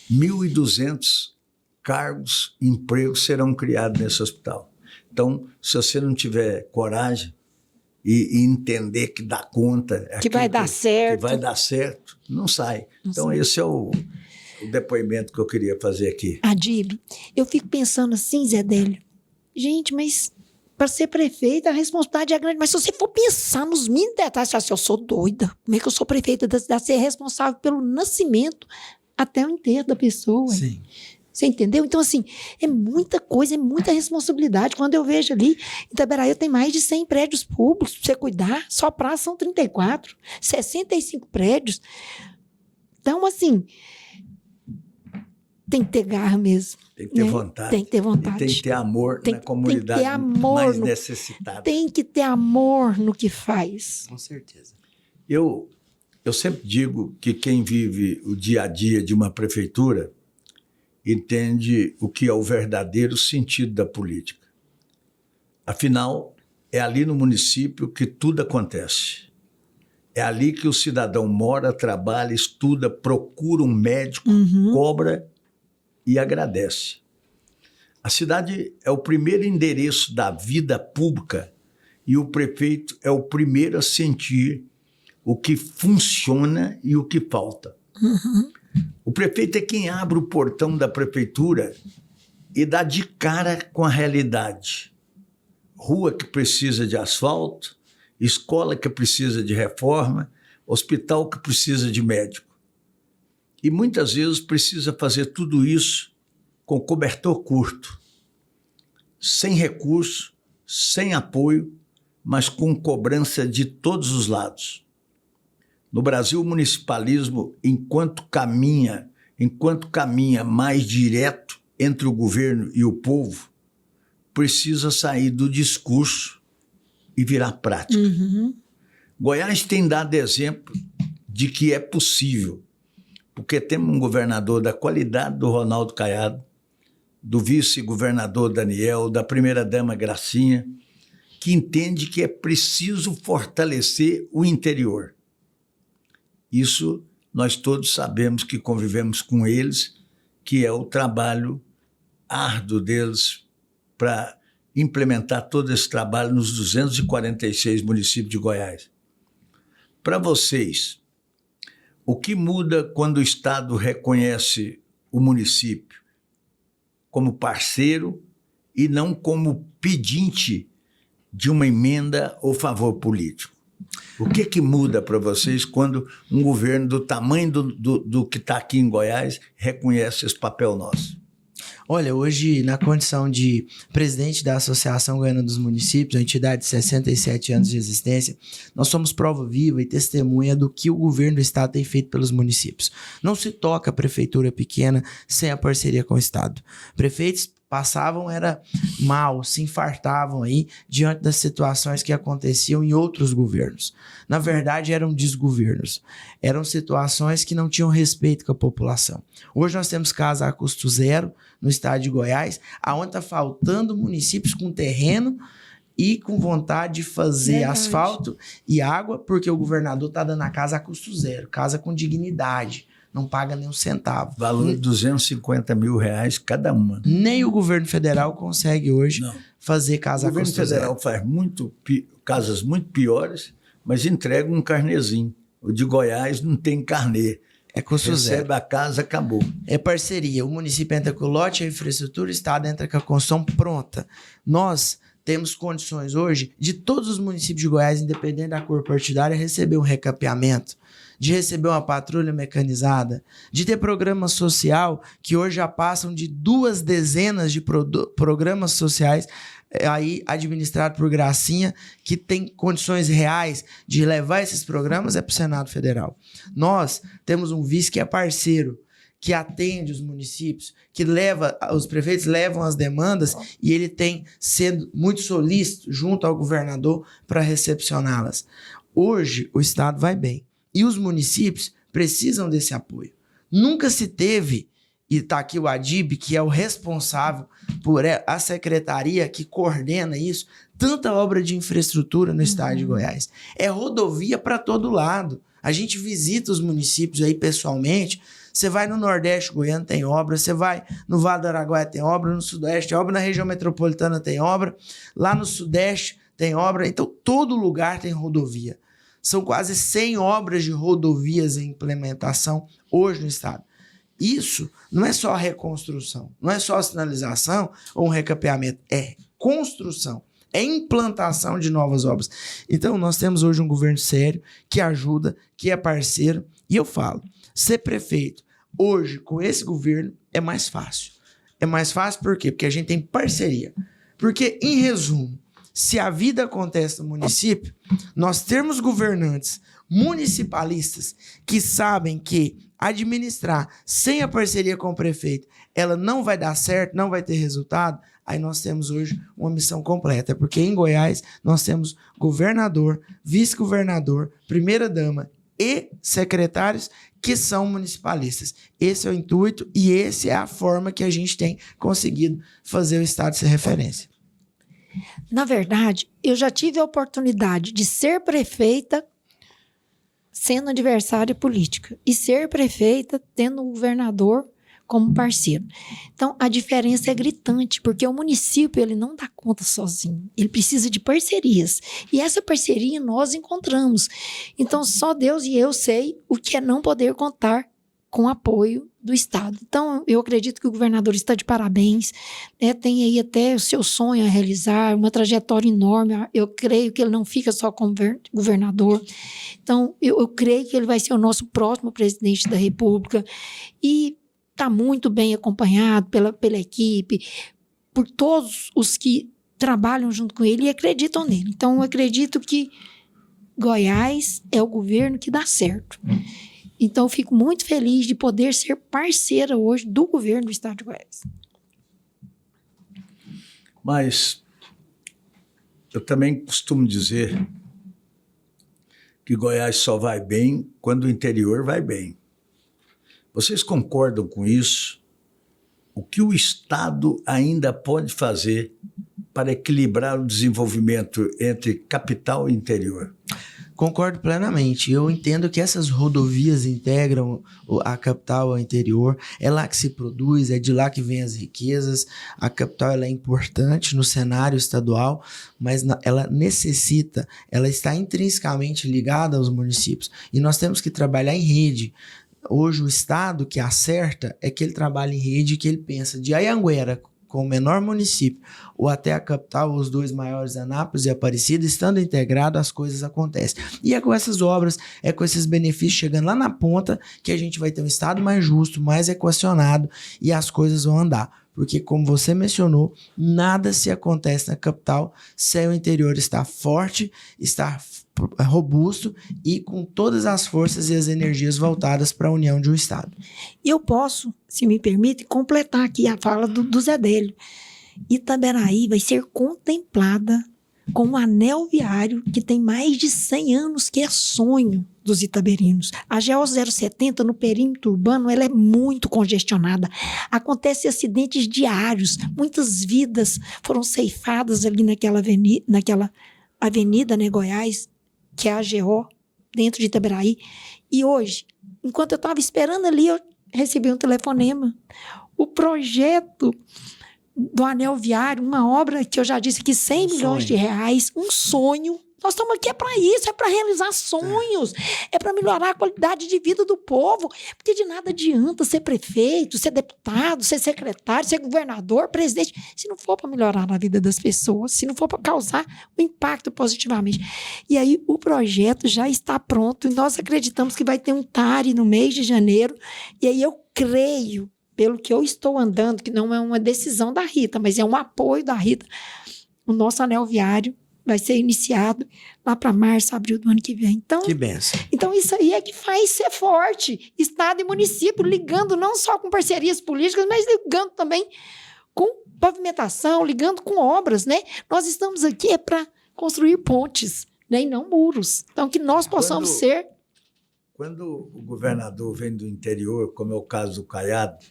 1.200 cargos, empregos serão criados nesse hospital. Então, se você não tiver coragem e entender que dá conta... Que vai dar certo. Que vai dar certo, não sai. Então, esse é o depoimento que eu queria fazer aqui. Adílio, eu fico pensando assim, Zé Délio, gente, mas para ser prefeita a responsabilidade é grande, mas se você for pensar nos mínimos detalhes, você fala assim, eu sou doida, como é que eu sou prefeita da cidade, ser responsável pelo nascimento até o enterro da pessoa. Sim. Você entendeu? Então, assim, é muita coisa, é muita responsabilidade. Quando eu vejo ali, em Itaberaí tem mais de 100 prédios públicos para você cuidar, só praça são 34, 65 prédios. Então, assim, tem que ter garra mesmo. Tem que ter vontade. Tem que ter vontade. E tem que ter amor na comunidade tem que ter amor mais necessitada. Tem que ter amor no que faz. Com certeza. Eu sempre digo que quem vive o dia a dia de uma prefeitura entende o que é o verdadeiro sentido da política. Afinal, é ali no município que tudo acontece. É ali que o cidadão mora, trabalha, estuda, procura um médico, cobra e agradece. A cidade é o primeiro endereço da vida pública e o prefeito é o primeiro a sentir o que funciona e o que falta. O prefeito é quem abre o portão da prefeitura e dá de cara com a realidade. Rua que precisa de asfalto, escola que precisa de reforma, hospital que precisa de médico. E muitas vezes precisa fazer tudo isso com cobertor curto, sem recurso, sem apoio, mas com cobrança de todos os lados. No Brasil, o municipalismo, enquanto caminha mais direto entre o governo e o povo, precisa sair do discurso e virar prática. Goiás tem dado exemplo de que é possível, porque temos um governador da qualidade do Ronaldo Caiado, do vice-governador Daniel, da primeira-dama Gracinha, que entende que é preciso fortalecer o interior. Isso nós todos sabemos que convivemos com eles, que é o trabalho árduo deles para implementar todo esse trabalho nos 246 municípios de Goiás. Para vocês, o que muda quando o Estado reconhece o município como parceiro e não como pedinte de uma emenda ou favor político? O que muda para vocês quando um governo do tamanho do que está aqui em Goiás reconhece esse papel nosso? Olha, hoje, na condição de presidente da Associação Goiana dos Municípios, uma entidade de 67 anos de existência, nós somos prova viva e testemunha do que o governo do Estado tem feito pelos municípios. Não se toca a prefeitura pequena sem a parceria com o Estado. Prefeitos passavam, era mal, se infartavam aí diante das situações que aconteciam em outros governos. Na verdade, eram desgovernos. Eram situações que não tinham respeito com a população. Hoje nós temos casa a custo zero no estado de Goiás, aonde está faltando municípios com terreno e com vontade de fazer asfalto e água, porque o governador está dando a casa a custo zero, casa com dignidade. Não paga nem um centavo. Valor de 250 mil reais cada uma. Nem o governo federal consegue hoje fazer casa a custo zero. O governo federal faz casas muito piores, mas entrega um carnezinho. O de Goiás não tem carnê. É custo zero. Recebe a casa, acabou. É parceria. O município entra com o lote, a infraestrutura, o Estado entra com a construção pronta. Nós temos condições hoje de todos os municípios de Goiás, independente da cor partidária, receber um recapeamento, de receber uma patrulha mecanizada, de ter programa social que hoje já passam de 2 dezenas de programas sociais aí administrado por Gracinha, que tem condições reais de levar esses programas para o Senado Federal. Nós temos um vice que é parceiro, que atende os municípios, que leva, os prefeitos levam as demandas e ele tem sendo muito solícito junto ao governador para recepcioná-las. Hoje o Estado vai bem e os municípios precisam desse apoio. Nunca se teve, e está aqui o Adib, que é o responsável por a secretaria que coordena isso, tanta obra de infraestrutura no estado de Goiás. É rodovia para todo lado. A gente visita os municípios aí pessoalmente. Você vai no Nordeste goiano, tem obra. Você vai no Vale do Araguaia, tem obra. No Sudeste, tem obra. Na região metropolitana, tem obra. Lá no Sudeste, tem obra. Então, todo lugar tem rodovia. São quase 100 obras de rodovias em implementação hoje no estado. Isso não é só reconstrução, não é só sinalização ou um recapeamento, é construção, é implantação de novas obras. Então, nós temos hoje um governo sério, que ajuda, que é parceiro, e eu falo, ser prefeito hoje com esse governo é mais fácil. É mais fácil por quê? Porque a gente tem parceria. Porque, em resumo, se a vida acontece no município, nós temos governantes municipalistas que sabem que administrar sem a parceria com o prefeito, ela não vai dar certo, não vai ter resultado, aí nós temos hoje uma missão completa, porque em Goiás nós temos governador, vice-governador, primeira-dama e secretários que são municipalistas. Esse é o intuito e essa é a forma que a gente tem conseguido fazer o estado ser referência. Na verdade, eu já tive a oportunidade de ser prefeita sendo adversária política e ser prefeita tendo o governador como parceiro. Então, a diferença é gritante, porque o município ele não dá conta sozinho, ele precisa de parcerias. E essa parceria nós encontramos. Então, só Deus e eu sei o que é não poder contar com o apoio do Estado. Então, eu acredito que o governador está de parabéns, né? Tem aí até o seu sonho a realizar, uma trajetória enorme. Eu creio que ele não fica só como governador. Então, eu creio que ele vai ser o nosso próximo presidente da República e está muito bem acompanhado pela equipe, por todos os que trabalham junto com ele e acreditam nele. Então, eu acredito que Goiás é o governo que dá certo. Então, eu fico muito feliz de poder ser parceira hoje do governo do estado de Goiás. Mas eu também costumo dizer que Goiás só vai bem quando o interior vai bem. Vocês concordam com isso? O que o Estado ainda pode fazer para equilibrar o desenvolvimento entre capital e interior? Concordo plenamente. Eu entendo que essas rodovias integram a capital ao interior. É lá que se produz, é de lá que vem as riquezas. A capital ela é importante no cenário estadual, mas ela necessita, ela está intrinsecamente ligada aos municípios. E nós temos que trabalhar em rede. Hoje o Estado que acerta é que ele trabalha em rede, que ele pensa de Anhanguera, com o menor município, ou até a capital, os 2 maiores, Anápolis e Aparecida, estando integrado, as coisas acontecem. E é com essas obras, é com esses benefícios chegando lá na ponta, que a gente vai ter um estado mais justo, mais equacionado, e as coisas vão andar. Porque, como você mencionou, nada se acontece na capital sem o interior estar forte, estar robusto e com todas as forças e as energias voltadas para a união de um estado. E eu posso, se me permite, completar aqui a fala do Zé Délio. Itaberaí vai ser contemplada com um anel viário que tem mais de 100 anos, que é sonho dos itaberinos. A GO 070 no perímetro urbano ela é muito congestionada. Acontecem acidentes diários, muitas vidas foram ceifadas ali naquela avenida, né, Goiás, que é a GO, dentro de Itaberaí. E hoje, enquanto eu estava esperando ali, eu recebi um telefonema. O projeto do anel viário, uma obra que eu já disse aqui, 100 milhões de reais, um sonho Nós estamos aqui para isso, é para realizar sonhos, é para melhorar a qualidade de vida do povo, porque de nada adianta ser prefeito, ser deputado, ser secretário, ser governador, presidente, se não for para melhorar a vida das pessoas, se não for para causar um impacto positivamente. E aí o projeto já está pronto e nós acreditamos que vai ter um TARI no mês de janeiro, e aí eu creio, pelo que eu estou andando, que não é uma decisão da Rita, mas é um apoio da Rita, o nosso anel viário vai ser iniciado lá para março, abril do ano que vem. Então, Que benção. então, isso aí é que faz ser forte. Estado e município ligando não só com parcerias políticas, mas ligando também com pavimentação, ligando com obras, né? Nós estamos aqui para construir pontes, né? E não muros. Então, que nós possamos ser... Quando o governador vem do interior, como é o caso do Caiado,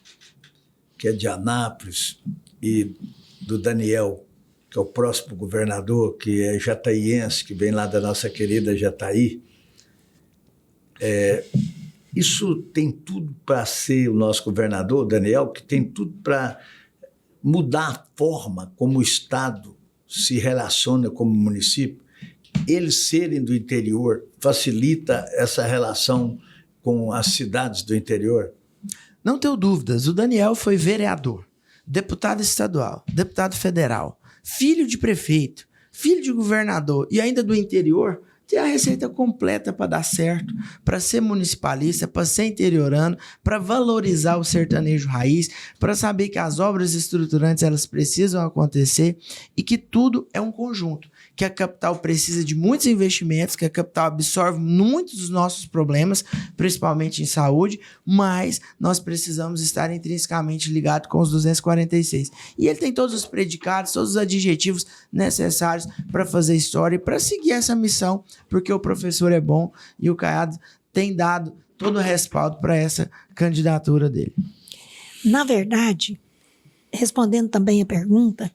que é de Anápolis, e do Daniel, que é o próximo governador, que é jataiense, que vem lá da nossa querida Jataí, isso tem tudo para ser o nosso governador, Daniel, que tem tudo para mudar a forma como o Estado se relaciona como município. Eles serem do interior facilita essa relação com as cidades do interior? Não tenho dúvidas, o Daniel foi vereador, deputado estadual, deputado federal, filho de prefeito, filho de governador e ainda do interior, tem a receita completa para dar certo, para ser municipalista, para ser interiorano, para valorizar o sertanejo raiz, para saber que as obras estruturantes elas precisam acontecer e que tudo é um conjunto, que a capital precisa de muitos investimentos, que a capital absorve muitos dos nossos problemas, principalmente em saúde, mas nós precisamos estar intrinsecamente ligados com os 246. E ele tem todos os predicados, todos os adjetivos necessários para fazer história e para seguir essa missão, porque o professor é bom e o Caiado tem dado todo o respaldo para essa candidatura dele. Na verdade, respondendo também a pergunta,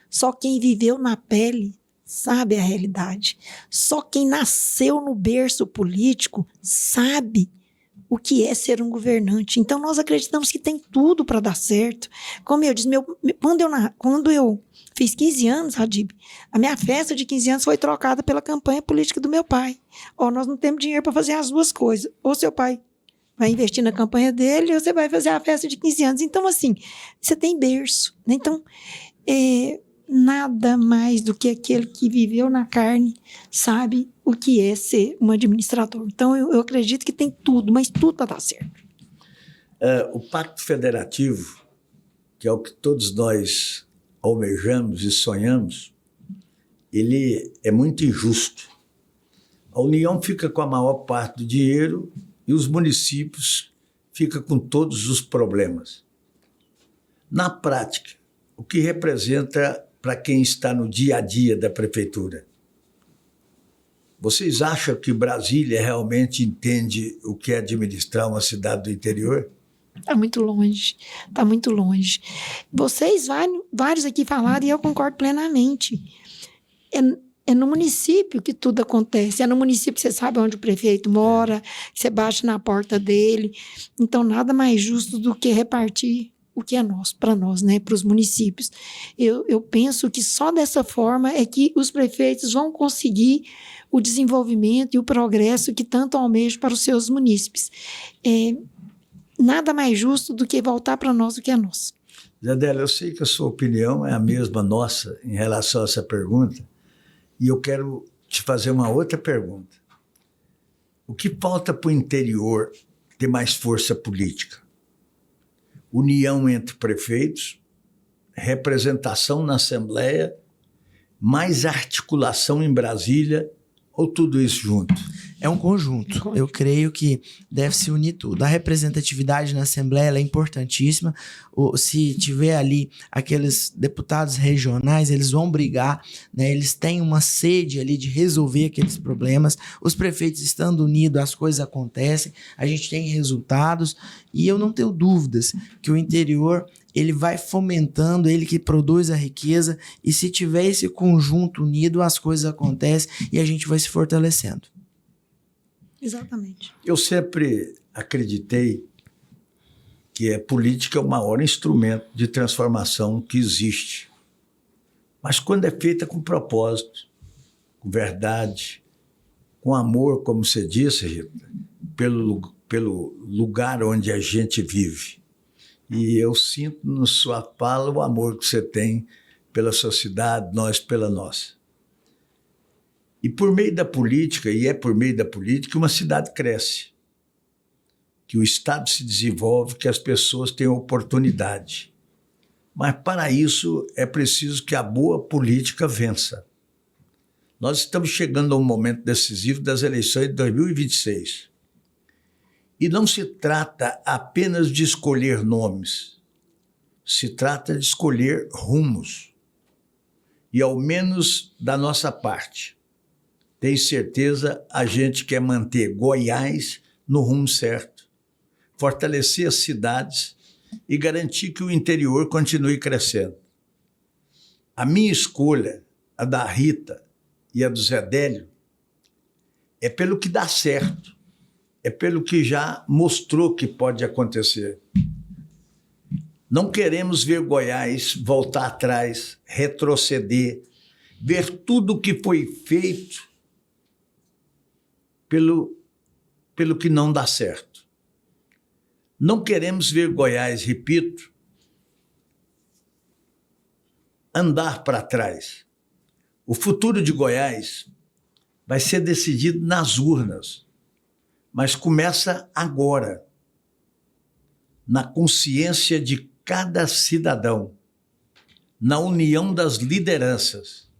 só quem viveu na pele sabe a realidade. Só quem nasceu no berço político sabe o que é ser um governante. Então, nós acreditamos que tem tudo para dar certo. Como eu disse, quando eu fiz 15 anos, Adib, a minha festa de 15 anos foi trocada pela campanha política do meu pai. Nós não temos dinheiro para fazer as duas coisas. Ou seu pai vai investir na campanha dele, ou você vai fazer a festa de 15 anos. Então, assim, você tem berço, né? Então, nada mais do que aquele que viveu na carne sabe o que é ser um administrador. Então, eu acredito que tem tudo, mas tudo para dar certo. O Pacto Federativo, que é o que todos nós almejamos e sonhamos, ele é muito injusto. A União fica com a maior parte do dinheiro e os municípios ficam com todos os problemas. Na prática, o que representa para quem está no dia a dia da prefeitura? Vocês acham que Brasília realmente entende o que é administrar uma cidade do interior? Está muito longe, está muito longe. Vocês, vários aqui falaram, e eu concordo plenamente. É no município que tudo acontece. É no município que você sabe onde o prefeito mora, que você bate na porta dele. Então, nada mais justo do que repartir o que é nosso, para nós, né, para os municípios. Eu penso que só dessa forma é que os prefeitos vão conseguir o desenvolvimento e o progresso que tanto almejam para os seus munícipes. Nada mais justo do que voltar para nós o que é nosso. Zedélia, eu sei que a sua opinião é a mesma nossa em relação a essa pergunta, e eu quero te fazer uma outra pergunta. O que falta para o interior ter mais força política? União entre prefeitos, representação na Assembleia, mais articulação em Brasília, ou tudo isso junto? É um conjunto. Eu creio que deve se unir tudo. A representatividade na Assembleia ela é importantíssima. Se tiver ali aqueles deputados regionais, eles vão brigar, né? Eles têm uma sede ali de resolver aqueles problemas. Os prefeitos estando unidos, as coisas acontecem. A gente tem resultados. E eu não tenho dúvidas que o interior ele vai fomentando, ele que produz a riqueza. E se tiver esse conjunto unido, as coisas acontecem e a gente vai se fortalecendo. Exatamente. Eu sempre acreditei que a política é o maior instrumento de transformação que existe. Mas quando é feita com propósito, com verdade, com amor, como você disse, Rita, pelo lugar onde a gente vive. E eu sinto na sua fala o amor que você tem pela sociedade, nós pela nossa. E por meio da política, e é por meio da política, que uma cidade cresce, que o Estado se desenvolve, que as pessoas têm oportunidade. Mas para isso é preciso que a boa política vença. Nós estamos chegando a um momento decisivo das eleições de 2026. E não se trata apenas de escolher nomes, se trata de escolher rumos. E ao menos da nossa parte, tenho certeza, a gente quer manter Goiás no rumo certo, fortalecer as cidades e garantir que o interior continue crescendo. A minha escolha, a da Rita e a do Zé Délio, é pelo que dá certo, é pelo que já mostrou que pode acontecer. Não queremos ver Goiás voltar atrás, retroceder, ver tudo o que foi feito pelo que não dá certo. Não queremos ver Goiás, repito, andar para trás. O futuro de Goiás vai ser decidido nas urnas, mas começa agora, na consciência de cada cidadão, na união das lideranças,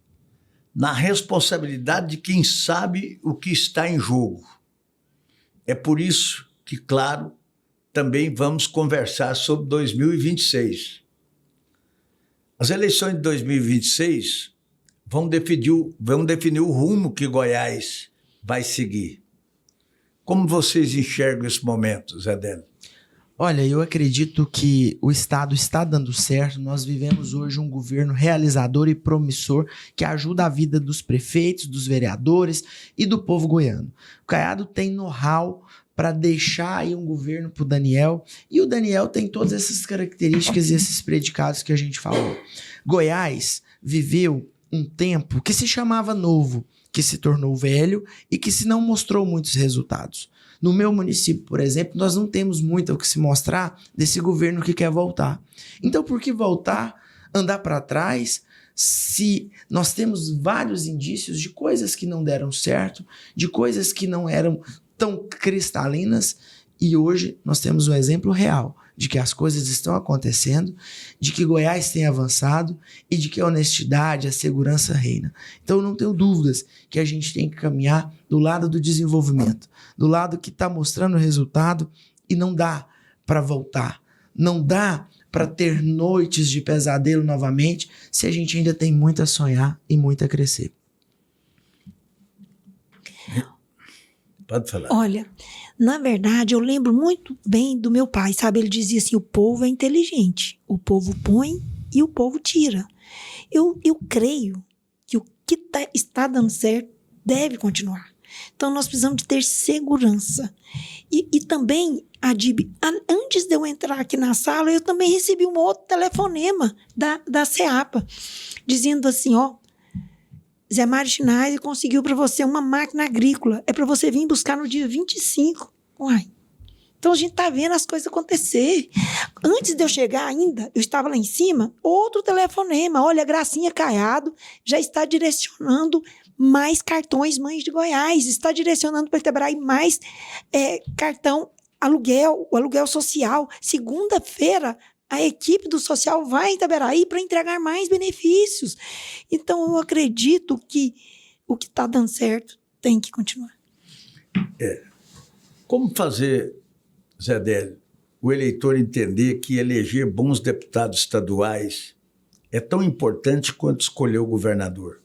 na responsabilidade de quem sabe o que está em jogo. É por isso que, claro, também vamos conversar sobre 2026. As eleições de 2026 vão definir o rumo que Goiás vai seguir. Como vocês enxergam esse momento, Zé Délio? Olha, eu acredito que o Estado está dando certo. Nós vivemos hoje um governo realizador e promissor que ajuda a vida dos prefeitos, dos vereadores e do povo goiano. O Caiado tem know-how para deixar aí um governo para o Daniel, e o Daniel tem todas essas características e esses predicados que a gente falou. Goiás viveu um tempo que se chamava novo, que se tornou velho e que se não mostrou muitos resultados. No meu município, por exemplo, nós não temos muito o que se mostrar desse governo que quer voltar. Então, por que voltar, andar para trás, se nós temos vários indícios de coisas que não deram certo, de coisas que não eram tão cristalinas, e hoje nós temos um exemplo real de que as coisas estão acontecendo, de que Goiás tem avançado e de que a honestidade, a segurança reina. Então eu não tenho dúvidas que a gente tem que caminhar do lado do desenvolvimento, do lado que está mostrando o resultado, e não dá para voltar, não dá para ter noites de pesadelo novamente se a gente ainda tem muito a sonhar e muito a crescer. Pode falar. Olha, na verdade, eu lembro muito bem do meu pai, sabe? Ele dizia assim, o povo é inteligente, o povo põe e o povo tira. Eu creio que o que está dando certo deve continuar. Então, nós precisamos de ter segurança. E também, Adib, antes de eu entrar aqui na sala, eu também recebi um outro telefonema da CEAPA, dizendo assim, ó, Zé Mário Schneider conseguiu para você uma máquina agrícola. É para você vir buscar no dia 25. Uai. Então, a gente está vendo as coisas acontecer. Antes de eu chegar ainda, eu estava lá em cima, outro telefonema. Olha, a Gracinha Caiado já está direcionando mais cartões Mães de Goiás. Está direcionando para Itabraí mais cartão aluguel, o aluguel social. Segunda-feira, a equipe do social vai em Itaberaí para entregar mais benefícios. Então, eu acredito que o que está dando certo tem que continuar. Como fazer, Zé Délio, o eleitor entender que eleger bons deputados estaduais é tão importante quanto escolher o governador?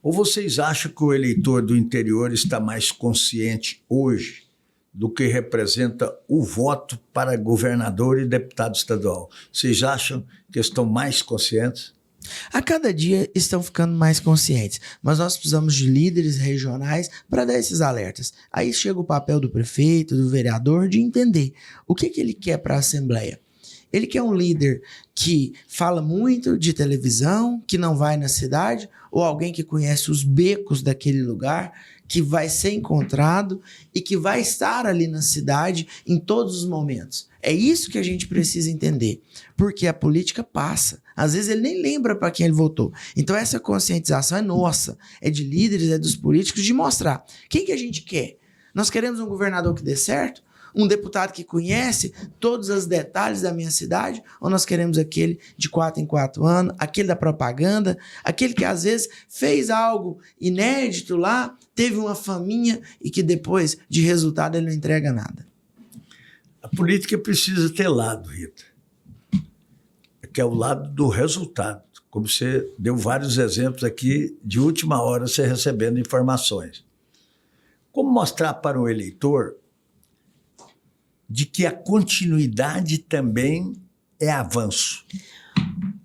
Ou vocês acham que o eleitor do interior está mais consciente hoje do que representa o voto para governador e deputado estadual? Vocês acham que estão mais conscientes? A cada dia estão ficando mais conscientes, mas nós precisamos de líderes regionais para dar esses alertas. Aí chega o papel do prefeito, do vereador, de entender o que ele quer para a Assembleia. Ele quer um líder que fala muito de televisão, que não vai na cidade, ou alguém que conhece os becos daquele lugar, que vai ser encontrado e que vai estar ali na cidade em todos os momentos. É isso que a gente precisa entender, porque a política passa. Às vezes ele nem lembra para quem ele votou. Então essa conscientização é nossa, é de líderes, é dos políticos, de mostrar quem que a gente quer. Nós queremos um governador que dê certo? Um deputado que conhece todos os detalhes da minha cidade? Ou nós queremos aquele de 4 em 4 anos, aquele da propaganda, aquele que às vezes fez algo inédito lá, teve uma faminha e que depois, de resultado, ele não entrega nada? A política precisa ter lado, Rita, que é o lado do resultado. Como você deu vários exemplos aqui, de última hora você recebendo informações. Como mostrar para o eleitor de que a continuidade também é avanço?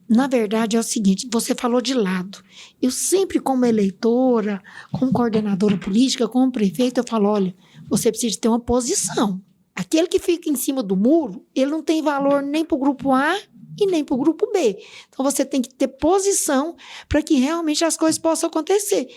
Na verdade, é o seguinte, você falou de lado. Eu sempre, como eleitora, como coordenadora política, como prefeito, eu falo, olha, você precisa ter uma posição. Aquele que fica em cima do muro, ele não tem valor nem para o grupo A e nem para o grupo B. Então, você tem que ter posição para que realmente as coisas possam acontecer.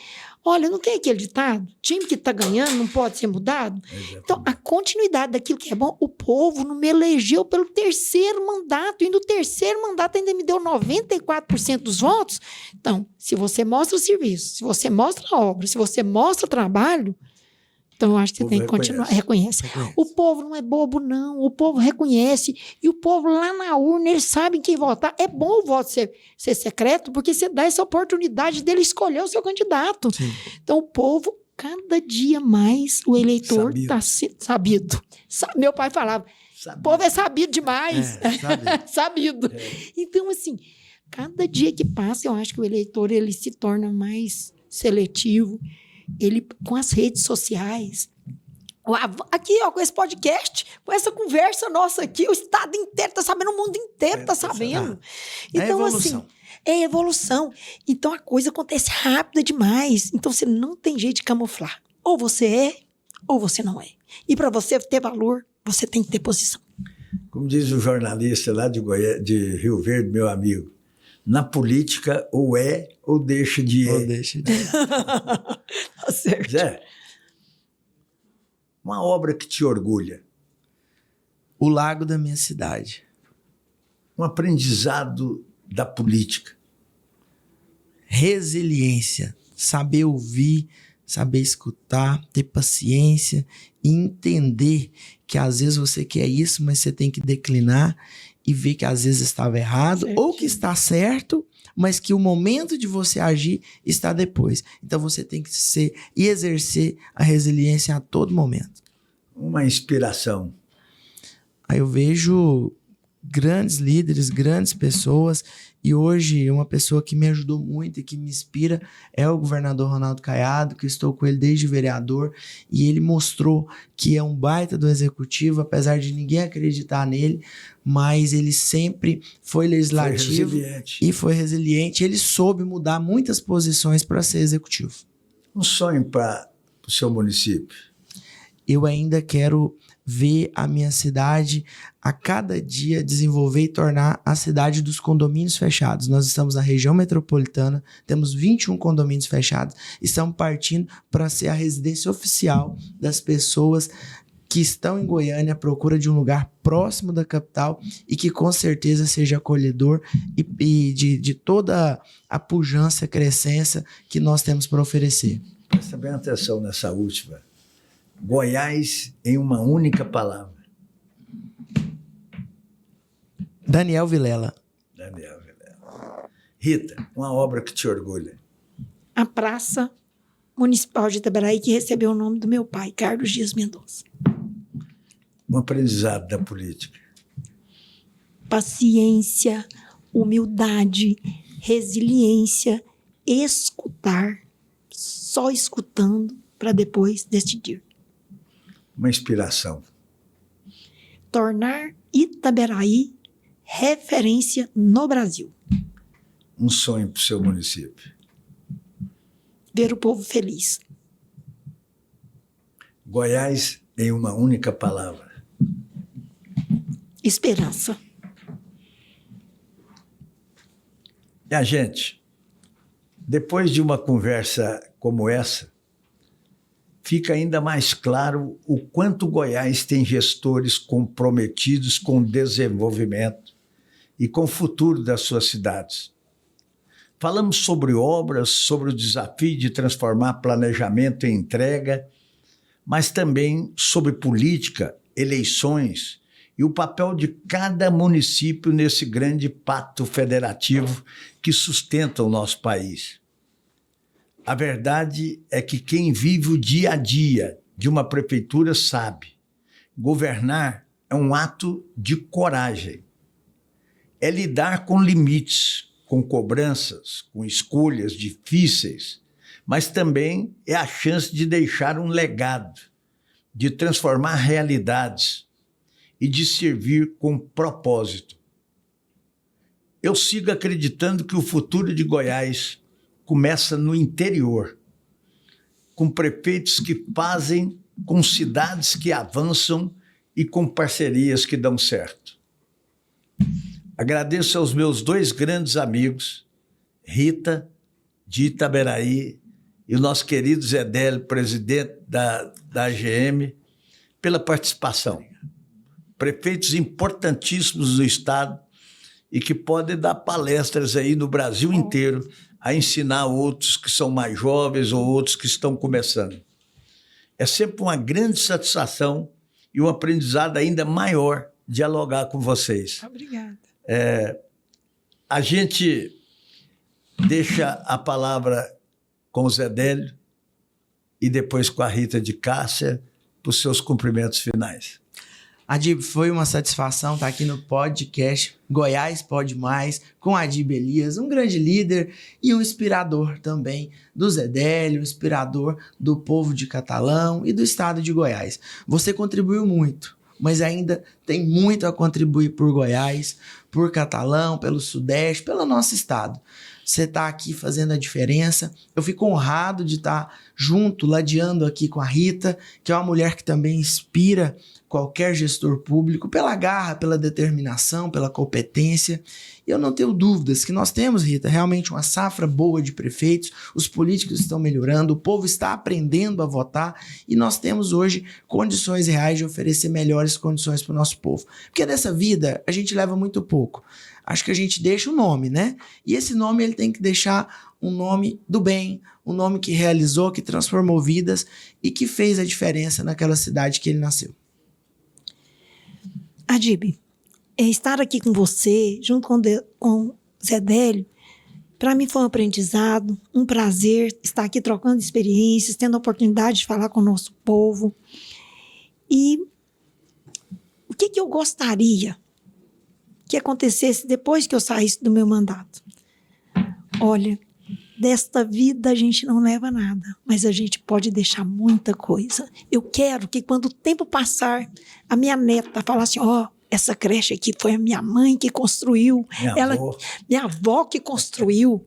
Olha, não tem aquele ditado? Time que está ganhando não pode ser mudado? Exatamente. Então, a continuidade daquilo que é bom, o povo não me elegeu pelo 3º mandato, e no 3º mandato ainda me deu 94% dos votos. Então, se você mostra o serviço, se você mostra a obra, se você mostra o trabalho, então eu acho que você tem que continuar. Reconhece. O povo não é bobo, não. O povo reconhece. E o povo lá na urna, eles sabem quem votar. É bom o voto ser secreto, porque você dá essa oportunidade dele escolher o seu candidato. Sim. Então, o povo, cada dia mais, o eleitor está sabido. Meu pai falava, o povo é sabido demais. Sabido. Sabido. Então, assim, cada dia que passa, eu acho que o eleitor ele se torna mais seletivo. Ele, com as redes sociais, aqui, ó, com esse podcast, com essa conversa nossa aqui, o estado inteiro está sabendo, o mundo inteiro está sabendo. Então, assim, é evolução. Então, a coisa acontece rápida demais. Então, você não tem jeito de camuflar. Ou você é, ou você não é. E para você ter valor, você tem que ter posição. Como diz o jornalista lá de Rio Verde, meu amigo, na política, ou é ou deixa de Ou deixa de Tá certo. Zé, uma obra que te orgulha, O lago da minha cidade. um aprendizado da política. Resiliência. Saber ouvir, saber escutar, ter paciência e entender que às vezes você quer isso, mas você tem que declinar e ver que às vezes estava errado, Certo. ou que está certo, mas que o momento de você agir está depois. Então você tem que ser e exercer a resiliência a todo momento. Uma inspiração. Aí eu vejo grandes líderes, grandes pessoas, e hoje uma pessoa que me ajudou muito e que me inspira é o governador Ronaldo Caiado, que estou com ele desde vereador, e ele mostrou que é um baita do executivo, apesar de ninguém acreditar nele, mas ele sempre foi legislativo e foi resiliente. Ele soube mudar muitas posições para ser executivo. Um sonho para o seu município. Eu ainda quero ver a minha cidade a cada dia desenvolver e tornar a cidade dos condomínios fechados. Nós estamos na região metropolitana, temos 21 condomínios fechados, estamos partindo para ser a residência oficial das pessoas que estão em Goiânia à procura de um lugar próximo da capital e que com certeza seja acolhedor e de toda a pujança, crescência que nós temos para oferecer. Presta bem atenção nessa última. Goiás em uma única palavra. Daniel Vilela. Daniel Vilela. Rita, uma obra que te orgulha. A Praça Municipal de Itaberaí, que recebeu o nome do meu pai, Carlos Dias Mendonça. Um aprendizado da política. Paciência, humildade, resiliência, escutar, só escutando para depois decidir. Uma inspiração. Tornar Itaberaí referência no Brasil. Um sonho para o seu município. Ver o povo feliz. Goiás em uma única palavra. Esperança. Minha gente, depois de uma conversa como essa, fica ainda mais claro o quanto Goiás tem gestores comprometidos com o desenvolvimento e com o futuro das suas cidades. Falamos sobre obras, sobre o desafio de transformar planejamento em entrega, mas também sobre política, eleições e o papel de cada município nesse grande pacto federativo que sustenta o nosso país. A verdade é que quem vive o dia a dia de uma prefeitura sabe: governar é um ato de coragem. É lidar com limites, com cobranças, com escolhas difíceis, mas também é a chance de deixar um legado, de transformar realidades e de servir com propósito. Eu sigo acreditando que o futuro de Goiás começa no interior, com prefeitos que fazem, com cidades que avançam e com parcerias que dão certo. Agradeço aos meus 2 grandes amigos, Rita, de Itaberaí, e o nosso querido Zé Délio, presidente da AGM, pela participação. Prefeitos importantíssimos do estado e que podem dar palestras aí no Brasil inteiro a ensinar outros que são mais jovens ou outros que estão começando. É sempre uma grande satisfação e um aprendizado ainda maior dialogar com vocês. Obrigada. A gente deixa a palavra com o Zé Délio e depois com a Rita de Cássia para os seus cumprimentos finais. Adib, foi uma satisfação estar aqui no podcast Goiás Pode Mais, com Adib Elias, um grande líder e um inspirador também do Zé Délio, um inspirador do povo de Catalão e do estado de Goiás. Você contribuiu muito, mas ainda tem muito a contribuir por Goiás, por Catalão, pelo Sudeste, pelo nosso estado. Você está aqui fazendo a diferença. Eu fico honrado de estar junto, ladeando aqui com a Rita, que é uma mulher que também inspira qualquer gestor público pela garra, pela determinação, pela competência. E eu não tenho dúvidas que nós temos, Rita, realmente uma safra boa de prefeitos, os políticos estão melhorando, o povo está aprendendo a votar e nós temos hoje condições reais de oferecer melhores condições para o nosso povo. Porque dessa vida a gente leva muito pouco. Acho que a gente deixa o nome, né? E esse nome ele tem que deixar um nome do bem, um nome que realizou, que transformou vidas e que fez a diferença naquela cidade que ele nasceu. Adib, estar aqui com você, junto com Zé Délio, para mim foi um aprendizado, um prazer estar aqui trocando experiências, tendo a oportunidade de falar com o nosso povo. E o que eu gostaria que acontecesse depois que eu saísse do meu mandato? Olha, desta vida a gente não leva nada, mas a gente pode deixar muita coisa. Eu quero que quando o tempo passar, a minha neta fale assim: essa creche aqui foi a minha mãe que construiu. Minha avó que construiu.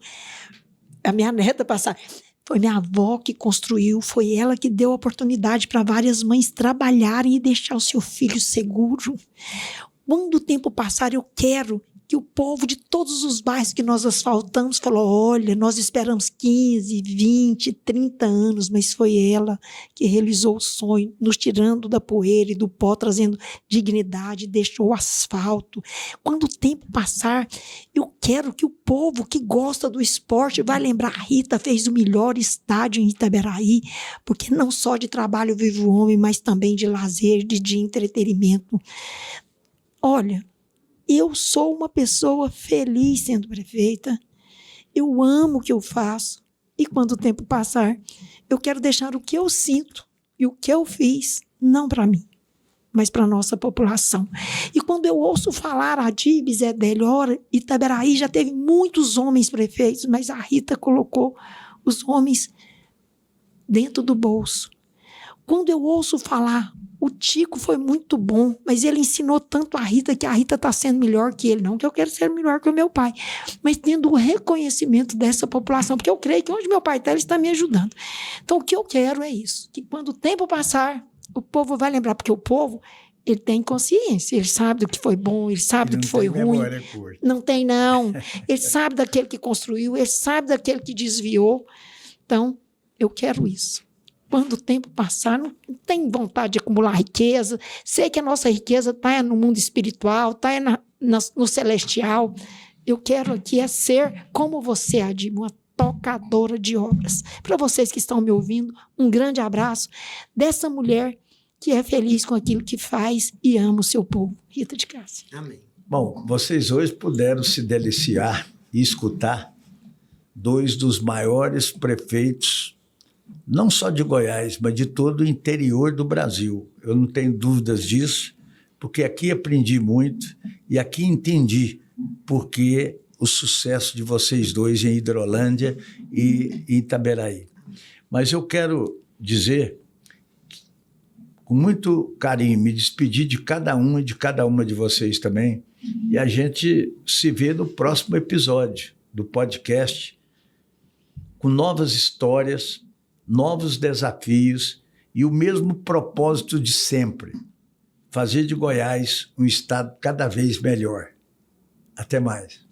A minha neta passar: foi minha avó que construiu, foi ela que deu oportunidade para várias mães trabalharem e deixar o seu filho seguro. Quando o tempo passar, eu quero que o povo de todos os bairros que nós asfaltamos falou: olha, nós esperamos 15, 20, 30 anos, mas foi ela que realizou o sonho, nos tirando da poeira e do pó, trazendo dignidade, deixou o asfalto. Quando o tempo passar, eu quero que o povo que gosta do esporte vai lembrar: a Rita fez o melhor estádio em Itaberaí, porque não só de trabalho vive o homem, mas também de lazer, de entretenimento. Olha, eu sou uma pessoa feliz sendo prefeita, eu amo o que eu faço e quando o tempo passar, eu quero deixar o que eu sinto e o que eu fiz, não para mim, mas para a nossa população. E quando eu ouço falar Adib, Zé Délio, Itaberaí já teve muitos homens prefeitos, mas a Rita colocou os homens dentro do bolso. Quando eu ouço falar: o Tico foi muito bom, mas ele ensinou tanto a Rita que a Rita está sendo melhor que ele. Não que eu quero ser melhor que o meu pai, mas tendo o reconhecimento dessa população, porque eu creio que onde meu pai está, ele está me ajudando. Então, o que eu quero é isso, que quando o tempo passar, o povo vai lembrar, porque o povo, Ele tem consciência, ele sabe do que foi bom, ele sabe do que foi ruim. Memória curta. Não tem, não. Ele sabe daquele que construiu, ele sabe daquele que desviou. Então, eu quero isso. Quando o tempo passar, não tem vontade de acumular riqueza. Sei que a nossa riqueza está no mundo espiritual, está no celestial. Eu quero aqui ser como você, Adim, uma tocadora de obras. Para vocês que estão me ouvindo, um grande abraço dessa mulher que é feliz com aquilo que faz e ama o seu povo. Rita de Cássia. Amém. Bom, vocês hoje puderam se deliciar e escutar dois dos maiores prefeitos, não só de Goiás, mas de todo o interior do Brasil. Eu não tenho dúvidas disso, porque aqui aprendi muito e aqui entendi por que o sucesso de vocês dois em Hidrolândia e em Itaberaí. Mas eu quero dizer, com muito carinho, me despedir de cada um e de cada uma de vocês também, e a gente se vê no próximo episódio do podcast, com novas histórias, novos desafios e o mesmo propósito de sempre: fazer de Goiás um estado cada vez melhor. Até mais.